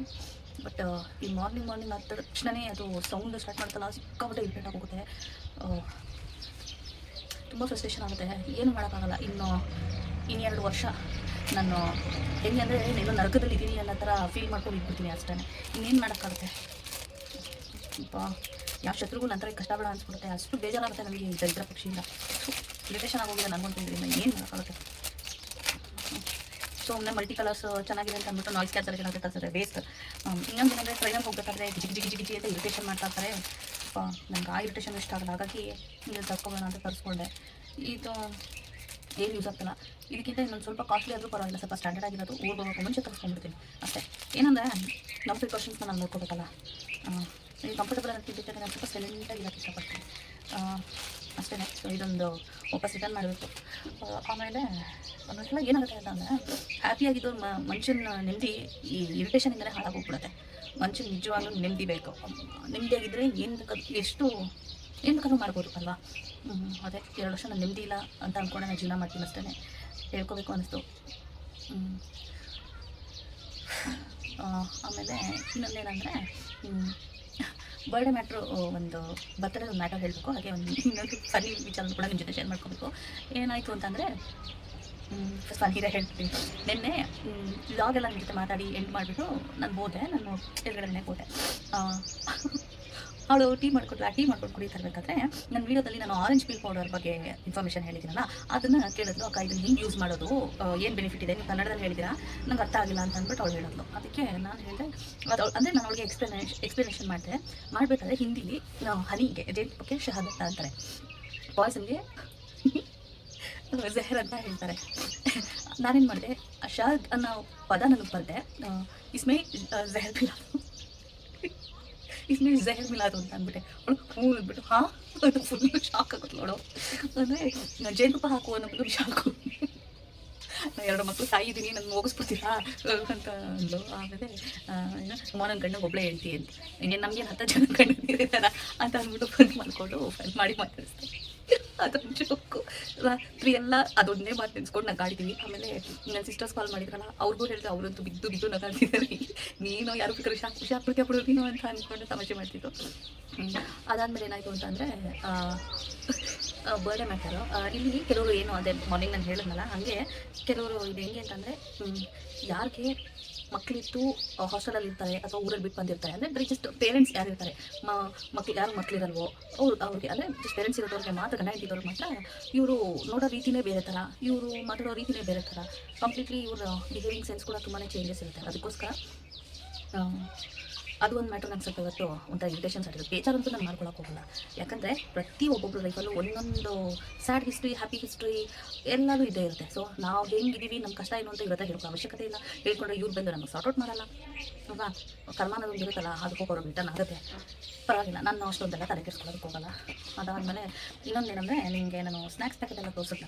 ಬಟ್ ಈ ಮಾರ್ನಿಂಗ್ ಆದ ತಕ್ಷಣವೇ ಅದು ಸೌಂಡ್ ಸ್ಟಾರ್ಟ್ ಮಾಡ್ತಲ್ಲ, ಸಿಕ್ಕಾಪಟ್ಟೆ ಇರಿಟೇಟ್ ಆಗೋಗುತ್ತೆ, ತುಂಬ ಫ್ರಸ್ಟ್ರೇಷನ್ ಆಗುತ್ತೆ. ಏನು ಮಾಡೋಕ್ಕಾಗಲ್ಲ. ಇನ್ನು 2 ವರ್ಷ ನಾನು ಹೆಂಗೆ ಅಂದರೆ, ನೀನು ನರಕದಲ್ಲಿ ಇದ್ದೀನಿ ಅನ್ನೋ ಥರ ಫೀಲ್ ಮಾಡ್ಕೊಂಡು ಇಟ್ಬಿಡ್ತೀನಿ ಅಷ್ಟೇ. ಇನ್ನೇನು ಮಾಡೋಕ್ಕಾಗುತ್ತೆ. ಯಾವ ಶತ್ರುಗೂ ನಂತರ ಕಷ್ಟಪಡ ಅನ್ಸ್ಬಿಡುತ್ತೆ. ಅಷ್ಟು ಬೇಜಾರಾಗುತ್ತೆ ನನಗೆ ಈ ದರಿದ್ರ ಪಕ್ಷಿಯಿಂದ. ಇರಿಟೇಷನ್ ಆಗೋಗಿದೆ ನನಗೊಂತಿದ್ರಿಂದ, ಏನು ಮಾಡೋಕ್ಕಾಗುತ್ತೆ. ಸುಮ್ಮನೆ ಮಲ್ಟಿ ಕಲರ್ಸ್ ಚೆನ್ನಾಗಿದೆ ಅಂತ ಅಂದ್ಬಿಟ್ಟು ನಾಯ್ಸ್ ಕ್ಯಾನ್ಸಲೇಷನ್ ಅಂತ ತರಿಸಿದ್ರೆ ವೇಸ್ಟ್. ಇನ್ನೊಂದು ಏನಂದರೆ ಟ್ರೈನಲ್ಲಿ ಹೋಗ್ಬೇಕಾದ್ರೆ ಗಿಜಿ ಗಿಜಿ ಗಿಜಿ ಗಿಜಿ ಅಂತ ಇರಿಟೇಷನ್ ಮಾಡ್ತಾ ಇರ್ತಾರೆ. ನಂಗೆ ಆ ಇರಿಟೇಷನ್ ಇಷ್ಟ ಆಗಲ್ಲ, ಹಾಗಾಗಿ ಇಲ್ಲಿ ತರ್ಕೊಬೋಣ ಅಂತ ತರಿಸ್ಕೊಂಡೆ. ಇದು ಏನು ಯೂಸ್ ಆಗ್ತಿಲ್ಲ. ಇದಕ್ಕಿಂತ ಇನ್ನೊಂದು ಸ್ವಲ್ಪ ಕಾಸ್ಟ್ಲಿ ಆದರೂ ಪರವಾಗಿಲ್ಲ, ಸ್ವಲ್ಪ ಸ್ಟ್ಯಾಂಡರ್ಡ್ ಆಗಿರೋದು ಊರಿಗೆ ಹೋಗೋಕೆ ಮುಂಚೆ ತರಿಸ್ಕೊಂಡ್ಬಿಡ್ತೀನಿ ಅಷ್ಟೇ. ಏನಂದರೆ ನಮ್ಮ ಪ್ರಿಕಾಷನ್ಸ್ನ ನಾನು ನೋಡ್ಕೋಬೇಕಲ್ಲ. ಈ ಕಂಫರ್ಟಬಲ್ ಅನ್ನೋದಕ್ಕಿಂತ ನಾನು ಸ್ವಲ್ಪ ಸೈಲೆಂಟಾಗಿ ಇರೋಕ್ಕೆ ಇಷ್ಟಪಡ್ತೀನಿ ಅಷ್ಟೇ. ಸೊ ಇದೊಂದು ವಾಪಸ್ ರಿಟರ್ನ್ ಮಾಡಬೇಕು. ಆಮೇಲೆ ಒಂದೊಂದ್ಸಲ ಏನಾಗುತ್ತೆ ಅಂತ ಅಂದರೆ ಹ್ಯಾಪಿಯಾಗಿದ್ದು ಮನುಷ್ಯನ ನೆಮ್ಮದಿ ಈ ಇರಿಟೇಷನಿಂದಲೇ ಹಾಳಾಗೋಗ್ಬಿಡುತ್ತೆ. ಮನುಷ್ಯನ ನಿಜವಾಗ್ಲೂ ನೆಮ್ಮದಿ ಬೇಕು. ನೆಮ್ಮದಿಯಾಗಿದ್ದರೆ ಏನು ಬೇಕಾದ್ರೂ ಏನು ಬೇಕಾದ್ರೂ ಮಾಡ್ಬೋದು ಅಲ್ವಾ. ಅದೇ 2 ವರ್ಷ ನಾನು ನೆಮ್ಮದಿ ಇಲ್ಲ ಅಂತ ಅಂದ್ಕೊಂಡೆ ನಾನು ಜೀವನ ಮಾಡ್ತೀನಿ ಅಷ್ಟೇ. ಹೇಳ್ಕೋಬೇಕು ಅನ್ನಿಸ್ತು. ಆಮೇಲೆ ಇನ್ನೊಂದೇನೆಂದರೆ ಬರ್ಡೇ ಮ್ಯಾಟ್ರು, ಒಂದು ಬರ್ತ್ಡೇ ಒಂದು ಮ್ಯಾಟರ್ ಹೇಳಬೇಕು. ಹಾಗೆ ಇನ್ನೊಂದು ಫನಿ ವಿಚಾರ ಕೂಡ ನಿಮ್ಮ ಜೊತೆ ಶೇರ್ ಮಾಡ್ಕೋಬೇಕು. ಏನಾಯಿತು ಅಂತಂದರೆ ಫನ್ನೀರೇ ಹೇಳ್ತೀನಿ. ನಿನ್ನೆ ಲಾಗೆಲ್ಲ ನಿಮ್ಮ ಜೊತೆ ಮಾತಾಡಿ ಎಂಡ್ ಮಾಡಿಬಿಟ್ಟು ನಾನು ಹೋದೆ. ನಾನು ಎದುರುಗಡೆ ಮನೆಗೆ ಹೋದೆ. ಅವಳು ಟೀ ಮಾಡಿಕೊಟ್ರು. ಆ ಟೀ ಮಾಡ್ಕೊಂಡು ಕುಡಿತಾ ಇರಬೇಕಾದ್ರೆ ನನ್ನ ವೀಡಿಯೋದಲ್ಲಿ ನಾನು ಆರೆಂಜ್ ಪೀಲ್ ಪೌಡರ್ ಬಗ್ಗೆ ಇನ್ಫಾರ್ಮೇಷನ್ ಹೇಳಿದ್ದೀನಲ್ಲ, ಅದನ್ನು ಕೇಳಿದ್ರು. ಅಕ್ಕ ಇದನ್ನು ಹಿಂಗೆ ಯೂಸ್ ಮಾಡೋದು, ಏನು ಬೆನಿಫಿಟ್ ಇದೆ, ನೀವು ಕನ್ನಡದಲ್ಲಿ ಹೇಳಿದ್ದೀರಾ, ನಂಗೆ ಅರ್ಥ ಆಗಿಲ್ಲ ಅಂತ ಅಂದ್ಬಿಟ್ಟು ಅವಳು ಹೇಳಿದ್ಲು. ಅದಕ್ಕೆ ನಾನು ಹೇಳಿದೆ, ಅದು ಅಂದರೆ ನಾನು ಅವಳಿಗೆ ಎಕ್ಸ್ಪ್ಲನೇಷನ್ ಮಾಡಬೇಕಾದ್ರೆ ಹಿಂದಿಲಿ ಹನಿಗೆ ಜೇನುತುಪ್ಪಕ್ಕೆ ಶಹದತ್ತ ಅಂತಾರೆ, ಪಾಯ್ಸನ್ಗೆ ಝೆಹರ್ ಅಂತ ಹೇಳ್ತಾರೆ. ನಾನೇನು ಮಾಡಿದೆ, ಶಹದ್ ಅನ್ನೋ ಪದ ನನಗೆ ಬರದೆ ಇಸ್ಮೇ ಝೆಹರ್ ಮಿಲಾದು ಅಂತ ಅಂದ್ಬಿಟ್ಟೆ. ಅವಳು ಹ್ಞೂ ಅಂದ್ಬಿಟ್ಟು ಹಾಂ ಅದು ಫುಲ್ಲು ಶಾಕ್ ಆಗುತ್ತೆ ನೋಡು. ಅಂದರೆ ಜೇನುತುಪ್ಪ ಹಾಕು ಅನ್ನೋದು ಶಾಕು. ನಾನು 2 ಮಕ್ಕಳು ತಾಯಿದ್ದೀನಿ, ನಾನು ಹೋಗಿಸ್ಬಿಡ್ತೀರಾ ಅಂತ ಅಂದ್ಲು. ಆಮೇಲೆ ನನ್ನ ಗಂಡಗೆ ಒಬ್ಬಳೇ ಹೇಳ್ತಿ ಅಂತ, ಇನ್ನೇನು ನಮಗೇನು 10 ಜನ ಗಂಡನಿರ್ತಾರ ಅಂತ ಅಂದ್ಬಿಟ್ಟು ಫೋನ್ ಮಾಡಿಕೊಂಡು ಮಾಡಿ ಮಾತಾಡಿಸ್ದೆ. ಅದೊಂದು ಜೋಕು. ರಾತ್ರಿ ಎಲ್ಲ ಅದೊಂದೇ ಮಾತು ನೆನೆಸ್ಕೊಂಡು ನಗಾಡ್ತೀವಿ. ಆಮೇಲೆ ನನ್ನ ಸಿಸ್ಟರ್ಸ್ ಕಾಲ್ ಮಾಡಿದ್ರಲ್ಲ, ಅವ್ರಿಗೂ ಹೇಳಿದೆ, ಅವರಂತೂ ಬಿದ್ದು ನಗಾಡ್ತಿದ್ದಾರೆ. ನೀನು ಯಾರು ಬೇಕಾದ್ರೂ ಶಾಕ್ ಬಿಡು ನೀನು ಅಂತ ಅಂದ್ಕೊಂಡು ತಮಾಷೆ ಮಾಡ್ತಿದ್ದು. ಅದಾದಮೇಲೆ ಏನಾಯಿತು ಅಂತಂದರೆ ಬರ್ಡೇ ಮ್ಯಾಟರು. ಇಲ್ಲಿ ಕೆಲವರು ಏನು ಅದೇ ಮಾರ್ನಿಂಗ್ ನಾನು ಹೇಳಿದ್ನಲ್ಲ, ಹಾಗೆ ಕೆಲವರು ಇದು ಹೆಂಗೆ ಅಂತಂದರೆ ಯಾರಿಗೆ ಮಕ್ಕಳಿತ್ತು ಹಾಸ್ಟೆಲಲ್ಲಿ ಇರ್ತಾರೆ ಅಥವಾ ಊರಲ್ಲಿ ಬಿಟ್ಟು ಬಂದಿರ್ತಾರೆ, ಅಂದರೆ ಜಸ್ಟ್ ಪೇರೆಂಟ್ಸ್ ಯಾರು ಇರ್ತಾರೆ, ಯಾರು ಮಕ್ಕಳಿರಲ್ವೋ ಅವ್ರಿಗೆ, ಅಂದರೆ ಜಸ್ಟ್ ಪೇರೆಂಟ್ಸ್ ಇರೋದವ್ರಿಗೆ ಮಾತ್ರ, ಗಂಡ ಹೆಂಡತಿದವ್ರಿಗೆ ಮಾತ್ರ ಇವರು ನೋಡೋ ರೀತಿಯೇ ಬೇರೆ ಥರ, ಇವರು ಮಾತಾಡೋ ರೀತಿಯೇ ಬೇರೆ ಥರ, ಕಂಪ್ಲೀಟ್ಲಿ ಇವ್ರ ಬಿಹೇವಿಂಗ್ ಸೆನ್ಸ್ ಕೂಡ ತುಂಬಾ ಚೇಂಜಸ್ ಇರುತ್ತೆ. ಅದಕ್ಕೋಸ್ಕರ ಅದು ಒಂದು ಮ್ಯಾಟ್ರ್ ನಂಗೆ ಸ್ವಲ್ಪ ಇವತ್ತು ಒಂಥರ ಇರಿಟೇಷನ್ಸ್ ಆಗಿದೆ. ಬೇಜಾರಂತೂ ನಾನು ಮಾಡ್ಕೊಳಕ್ಕೆ ಹೋಗಲ್ಲ. ಯಾಕಂದರೆ ಒಬ್ಬೊಬ್ಬರು ಲೈಫಲ್ಲೂ ಒಂದೊಂದು ಸ್ಯಾಡ್ ಹಿಸ್ಟ್ರಿ, ಹ್ಯಾಪಿ ಹಿಸ್ಟ್ರಿ ಎಲ್ಲದೂ ಇದ್ದೇ ಇರುತ್ತೆ. ಸೊ ನಾವು ಹೆಂಗಿದ್ದೀವಿ, ನಮ್ಮ ಕಷ್ಟ ಏನು ಅಂತ ಇರುತ್ತೆ ಹೇಳೋಕೆ ಅವಶ್ಯಕತೆ ಇಲ್ಲ. ಹೇಳ್ಕೊಂಡ್ರೆ ಇವ್ರು ಬಂದು ನಮಗೆ ಸಾರ್ಟ್ಔಟ್ ಮಾಡಲ್ಲ ಅಲ್ವಾ. ಕರ್ಮಾನದೊಂದು ಇರುತ್ತಲ್ಲ, ಅದಕ್ಕೆ ಹೋಗೋರು ರಿಟರ್ನ್ ಆಗುತ್ತೆ, ಪರವಾಗಿಲ್ಲ. ನಾನು ಅಷ್ಟೊಂದೆಲ್ಲ ತಲೆ ಕೆಡಿಸ್ಕೊಳ್ಳೋದಕ್ಕೆ ಹೋಗಲ್ಲ. ಅದಾದಮೇಲೆ ಇನ್ನೊಂದೇನೆಂದರೆ, ನಿಮಗೆ ನಾನು ಸ್ನ್ಯಾಕ್ಸ್ ಪ್ಯಾಕೆಟ್ ಎಲ್ಲ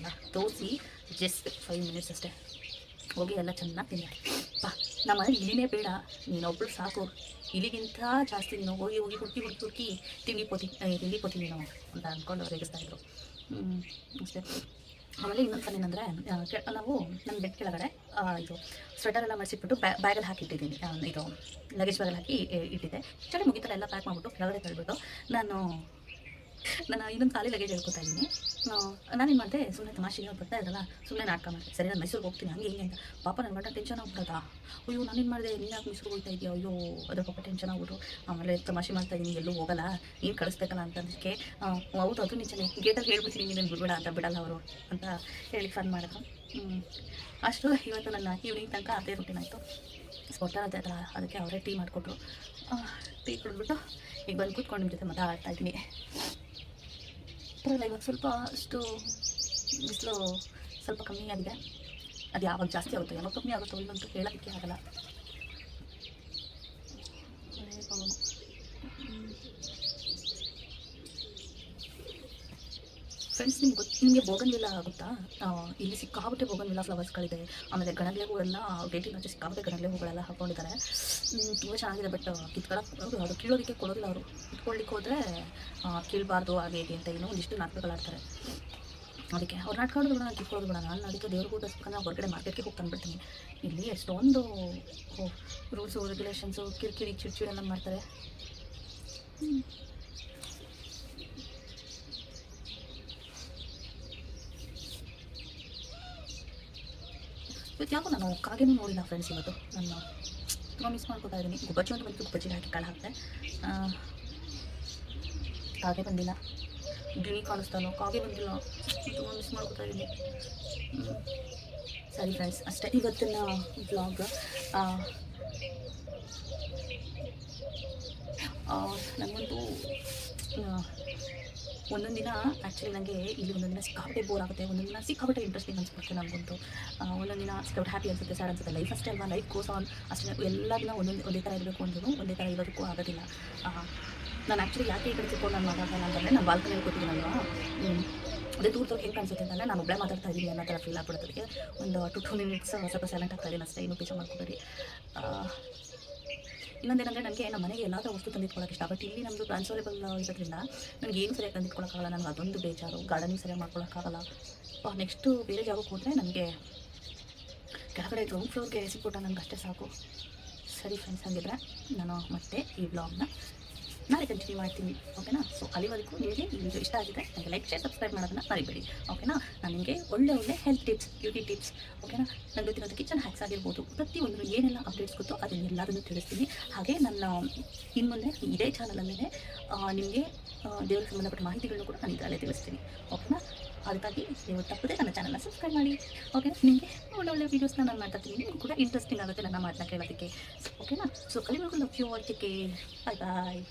ತೋರಿಸಿ ಜಸ್ಟ್ 5 ಮಿನಿಟ್ಸ್ ಅಷ್ಟೇ ಹೋಗಿ ಎಲ್ಲ ಚೆನ್ನಾಗಿ ತಿಂದೆ. ನಮ್ಮ ಮನೇಲಿ ಇಲಿನೇ ಬೇಡ, ನೀನೊಬ್ಬಳು ಸಾಕು, ಇಲಿಗಿಂತ ಜಾಸ್ತಿ ನೀನು ಹೋಗಿ ಹುಡುಕಿ ತಿಂಡಿ ಪೋತಿ ನೀನು ಅಂತ ಅಂದ್ಕೊಂಡು ರೇಗಿಸ್ತಾಯಿದ್ರು ಅಷ್ಟೇ. ಆಮೇಲೆ ಇನ್ನೊಂದು ಸಲ ಏನಂದರೆ, ನಾವು ನನ್ನ ಬೆಡ್ ಕೆಳಗಡೆ ಇದು ಸ್ವೆಟರ್ ಎಲ್ಲ ಮಾಡಿಸಿಟ್ಬಿಟ್ಟು ಬ್ಯಾಗಲ್ಲಿ ಹಾಕಿಟ್ಟಿದ್ದೀನಿ. ಇದು ಲಗೇಜ್ ಬ್ಯಾಗಲ್ಲಿ ಹಾಕಿ ಇಟ್ಟಿದ್ದೆ. ಚಳಿ ಮುಗಿತಾರೆ ಎಲ್ಲ ಪ್ಯಾಕ್ ಮಾಡಿಬಿಟ್ಟು ಕೆಳಗಡೆ ತಳ್ಳಿಬಿಟ್ಟು ನಾನು ಇನ್ನೊಂದು ಖಾಲಿ ಲಗೇಜ್ ಹೇಳ್ಕೊತಾ ಇದ್ದೀನಿ. ನಾನೇನು ಮಾಡಿದೆ, ಸುಮ್ಮನೆ ತಮಾಷೆಗೆ ಅವ್ರು ಬರ್ತಾ ಇದ್ದಲ್ಲ, ಸುಮ್ಮನೆ ನಾಟಕ ಮಾಡಿದೆ. ಸರಿ, ನಾನು ಮೈಸೂರಿಗೆ ಹೋಗ್ತೀನಿ ಹಂಗೆ ಹಿಂಗೆ ಅಂತ. ಪಾಪ ನನ್ನ ಮಟ್ಟ ಟೆನ್ಷನ್ ಆಗ್ಬಿಡೋದಾ, ಅಯ್ಯೋ ನಾನೇನು ಮಾಡಿದೆ, ನೀನು ಯಾಕೆ ಮೈಸೂರಿಗೆ ಹೋಗ್ತಾ ಇದೆಯಾ, ಅಯ್ಯೋ ಅದ್ರ ಪಾಪ ಟೆನ್ಷನ್ ಆಗ್ಬಿಟ್ಟು. ಆಮೇಲೆ ತಮಾಷೆ ಮಾಡ್ತಾ ಇದ್ದೀನಿ, ಎಲ್ಲೂ ಹೋಗಲ್ಲ, ನೀನು ಕಳಿಸ್ಬೇಕಲ್ಲ ಅಂತಂದಕ್ಕೆ, ಹೌದು ಅದು ನಿಜನೇ, ಗೇಟಲ್ಲಿ ಹೇಳ್ಬಿಡ್ತೀನಿ ನೀನು ಬಿಡಬೇಡ ಅಂತ, ಬಿಡಲ್ಲ ಅವರು ಅಂತ ಹೇಳಿ ಫನ್ ಮಾಡಿದ್ರು. ಅಷ್ಟು ಇವತ್ತು ನನ್ನ ಈವ್ನಿಂಗ್ ತನಕ ಅದೇ ರೂಟೀನ್ ಆಯಿತು. ಸ್ಪೊಟ್ಟರ್ ಅದೇ ಥರ, ಅದಕ್ಕೆ ಅವರೇ ಟೀ ಮಾಡಿಕೊಟ್ರು. ಟೀ ಕುಡಿದ್ಬಿಟ್ಟು ಈಗ ಬಂದು ಕೂತ್ಕೊಂಡು ನಿಮ್ಮ ಜೊತೆ ಮಾತಾಡ್ತಾ ಇದ್ದೀನಿ. ಪರವಾಗಿಲ್ಲ, ಇವಾಗ ಸ್ವಲ್ಪ ಅಷ್ಟು ಬಿಸಿಲು ಸ್ವಲ್ಪ ಕಮ್ಮಿ ಆಗಿದೆ. ಅದು ಯಾವಾಗ ಜಾಸ್ತಿ ಆಗುತ್ತೋ ಯಾವಾಗ ಕಮ್ಮಿ ಆಗುತ್ತೋ ಇಲ್ಲಂತೂ ಹೇಳೋದಕ್ಕೆ ಆಗಲ್ಲ. ಫ್ರೆಂಡ್ಸ್, ನಿಮಗೆ ಬೋಗನ್ವಿಲ್ಲ ಆಗುತ್ತಾ? ಇಲ್ಲಿ ಸಿಕ್ಕಾಬಿಟ್ಟೆ ಬೋಗನ್ವಿಲ್ಲ ಫ್ಲವರ್ಸ್ಗಳಿದೆ. ಆಮೇಲೆ ಗಣಗ್ಲೆ ಹೂವೆಲ್ಲ ಗೇಟಿನ ಆಚೆ ಸಿಕ್ಕಾಬಿಟ್ಟೆ ಗಣಗ್ಲೆ ಹೂಗಳೆಲ್ಲ ಹಾಕ್ಕೊಂಡಿದ್ದಾರೆ. ತುಂಬ ಚೆನ್ನಾಗಿದೆ. ಬಟ್ ಅದು ಕೀಳೋದಕ್ಕೆ ಕೊಡೋದಿಲ್ಲ ಅವರು. ಇಟ್ಕೊಳ್ಳಿಕ್ಕೆ ಹೋದರೆ ಕೀಳಬಾರ್ದು ಹಾಗೆ ಹೇಗೆ ಅಂತ ಏನೋ ಒಂದಿಷ್ಟು ನಾಟಕಗಳಾಡ್ತಾರೆ. ಅದಕ್ಕೆ ಅವ್ರು ನಾಟ್ಕೊಳ್ಳೋದು ಕೂಡ ನಾನು ಕಿತ್ಕೊಳ್ಳೋದು ಕೂಡ. ನಾನು ಅದಕ್ಕೆ ದೇವ್ರಿಗೆ ಊಟಸ್ಬೇಕಂದ್ರೆ ಹೊರಗಡೆ ಮಾರ್ಕೆಟ್ಗೆ ಹೋಗಿ ತಂದುಬಿಡ್ತೀನಿ. ಇಲ್ಲಿ ಎಷ್ಟೊಂದು ರೂಲ್ಸು ರೆಗ್ಯುಲೇಷನ್ಸು ಕಿರಿಕಿರಿ ಚಿಡ್ಚಿಡೆಲ್ಲ ಮಾಡ್ತಾರೆ. ಇವತ್ತು ಯಾಕೋ ನಾನು ಕಾಗೆನೂ ನೋಡಿಲ್ಲ ಫ್ರೆಂಡ್ಸ್. ಇವತ್ತು ನಾನು ತುಂಬ ಮಿಸ್ ಮಾಡ್ಕೊತಾ ಇದ್ದೀನಿ. ಗುಬ್ಬಚ್ಚಿ ಅಂತ ಬಂತು, ಗುಬ್ಬಚ್ಚಿಗೆ ಹಾಕಿ ಕಾಳು ಹಾಕಿದೆ. ಕಾಗೆ ಬಂದಿಲ್ಲ, ಗಿಣಿ ಕಾಣಿಸ್ತಾನೋ, ಕಾಗೆ ಬಂದಿಲ್ಲ, ತುಂಬ ಮಿಸ್ ಮಾಡ್ಕೊತಾ ಇದ್ದೀನಿ. ಸರಿ ಫ್ರೆಂಡ್ಸ್, ಅಷ್ಟೇ ಇವತ್ತಿನ ವ್ಲಾಗ್. ನನಗಂತೂ ಒಂದೊಂದು ದಿನ ಆ್ಯಕ್ಚುಲಿ ನನಗೆ ಇಲ್ಲಿ ಒಂದೊಂದು ದಿನ ಸಿಕ್ಕಾಪಟ್ಟೆ ಬೋರ್ ಆಗುತ್ತೆ, ಒಂದೊಂದು ದಿನ ಸಿಕ್ಕಾಪಟ್ಟೆ ಇಂಟ್ರೆಸ್ಟಿಂಗ್ ಅನ್ಸ್ಬಿಡುತ್ತೆ ನನಗಂತೂ. ಒಂದೊಂದು ದಿನ ಸಿಕ್ಕಾಪಟ್ಟೆ ಹ್ಯಾಪಿ ಅನಿಸುತ್ತೆ, ಸ್ಯಾಡ್ ಅನಿಸುತ್ತೆ. ಲೈಫ್ ಅಷ್ಟೇ ಅಲ್ವಾ, ಲೈಫ್ ಗೋಸ್ ಆನ್ ಅಷ್ಟೇ. ಎಲ್ಲ ದಿನ ಒಂದೇ ಥರ ಇರಬೇಕು ಅಂದ್ರೂ ಒಂದೇ ಥರ ಇರೋದಕ್ಕೂ ಆಗೋದಿಲ್ಲ. ನಾನು ಆ್ಯಕ್ಚುಲಿ ಯಾಕೆ ಈ ಕಡೆ ತಿಳ್ಕೊಂಡು ನಾನು ಮಾತಾಡ್ತಾನೆ ಅಂತಂದರೆ, ನಾನು ಬಾಲ್ಕನಿಯಲ್ಲಿ ಕೂತಿದ್ದೀನಲ್ವಾ, ಅದೇ ದೂರ ಹೆಂಗೆ ಕಾಣಿಸುತ್ತೆ ಅಂತಂದರೆ ನಾನು ಒಬ್ಬಳೇ ಮಾತಾಡ್ತಾ ಇದ್ದೀನಿ ಅನ್ನೋ ಥರ ಫೀಲ್ ಆಗ್ಬಿಡುತ್ತೆ. ಒಂದು 2 ಮಿನಿಟ್ಸ್ ಸ್ವಲ್ಪ ಸೈಲೆಂಟ್ ಆಗ್ತಾ ಇದ್ದೀನಿ ಅಷ್ಟೇ, ಇನ್ನೂ ಬೇಜಾರು ಮಾಡ್ಕೊಬೇಡಿ. ಇನ್ನೊಂದೇನಂದರೆ, ನನಗೆ ನಮ್ಮ ಮನೆಗೆ ಎಲ್ಲಾದರೂ ವಸ್ತು ತಂದಿಟ್ಕೊಳ್ಳೋಕೆ ಇಷ್ಟ. ಬಟ್ ಇಲ್ಲಿ ನಮ್ಮದು ಟ್ರಾನ್ಸ್ಫರೇಬಲ್ ಇರೋದ್ರಿಂದ ನನಗೆ ಏನು ಸರಿಯಾಗಿ ತಂದಿಟ್ಕೊಳ್ಳೋಕ್ಕಾಗಲ್ಲ. ನನಗೆ ಅದೊಂದು ಬೇಜಾರು, ಗಾರ್ಡನಿಂಗ್ ಸರಿಯಾಗಿ ಮಾಡ್ಕೊಳ್ಳೋಕ್ಕಾಗಲ್ಲ. ನೆಕ್ಸ್ಟು ಬೇರೆ ಜಾಗಕ್ಕೆ ಹೋದರೆ ನನಗೆ ಕೆಳಗಡೆ ಗ್ರೌಂಡ್ ಫ್ಲೋರ್ಗೆ ಸಿಕ್ಬಿಟ್ಟ ನನಗೆ ಅಷ್ಟೇ ಸಾಕು. ಸರಿ ಫ್ರೆಂಡ್ಸ್, ಹಾಗಿದ್ರೆ ನಾನು ಮತ್ತೆ ಈ ವ್ಲಾಗ್ನ ನಾಳೆ ಕಂಟಿನ್ಯೂ ಮಾಡ್ತೀನಿ, ಓಕೆನಾ? ಸೊ ಅಲ್ಲಿವರೆಗೂ ನಿಮಗೆ ಈ ವಿಡಿಯೋ ಇಷ್ಟ ಆಗಿದೆ ನನಗೆ ಲೈಕ್, ಶೇರ್, ಸಬ್ಸ್ಕ್ರೈಬ್ ಮಾಡೋದನ್ನ ಮರಿಬೇಡಿ, ಓಕೆನಾ? ನಾನು ನಿಮಗೆ ಒಳ್ಳೆ ಹೆಲ್ತ್ ಟಿಪ್ಸ್, ಬ್ಯೂಟಿ ಟಿಪ್ಸ್, ಓಕೆನಾ, ನನ್ನ ಗೊತ್ತಿರೋದು ಕಿಚನ್ ಹ್ಯಾಕ್ಸ್ ಆಗಿರ್ಬೋದು, ಪ್ರತಿಯೊಂದು ಏನೆಲ್ಲ ಅಪ್ಡೇಟ್ಸ್ ಗೊತ್ತೋ ಅದನ್ನೆಲ್ಲದನ್ನು ತಿಳಿಸ್ತೀನಿ. ಹಾಗೆ ನನ್ನ ಇನ್ಮುಂದೆ ಇದೇ ಚಾನಲಲ್ಲೇ ನಿಮಗೆ ದೇವರಿಗೆ ಸಂಬಂಧಪಟ್ಟ ಮಾಹಿತಿಗಳನ್ನ ಕೂಡ ನಾನು ಇದರಲ್ಲೇ ತಿಳಿಸ್ತೀನಿ, ಓಕೆನಾ? ಅದಕ್ಕಾಗಿ ನೀವು ತಪ್ಪದೆ ನನ್ನ ಚಾನಲ್ನ ಸಬ್ಸ್ಕ್ರೈಬ್ ಮಾಡಿ, ಓಕೆ? ನಿಮಗೆ ಒಳ್ಳೆ ವೀಡಿಯೋಸ್ನ ನಾನು ಮಾಡ್ತಾಯಿದ್ದೀನಿ, ನಿಮಗೂ ಕೂಡ ಇಂಟ್ರೆಸ್ಟಿಂಗ್ ಆಗುತ್ತೆ ನನ್ನ ಮಾತನ್ನ ಕೇಳೋದಕ್ಕೆ, ಓಕೆನಾ? ಸೊ ಅಲ್ಲಿವರೆಗೂ love you all, take care, bye bye.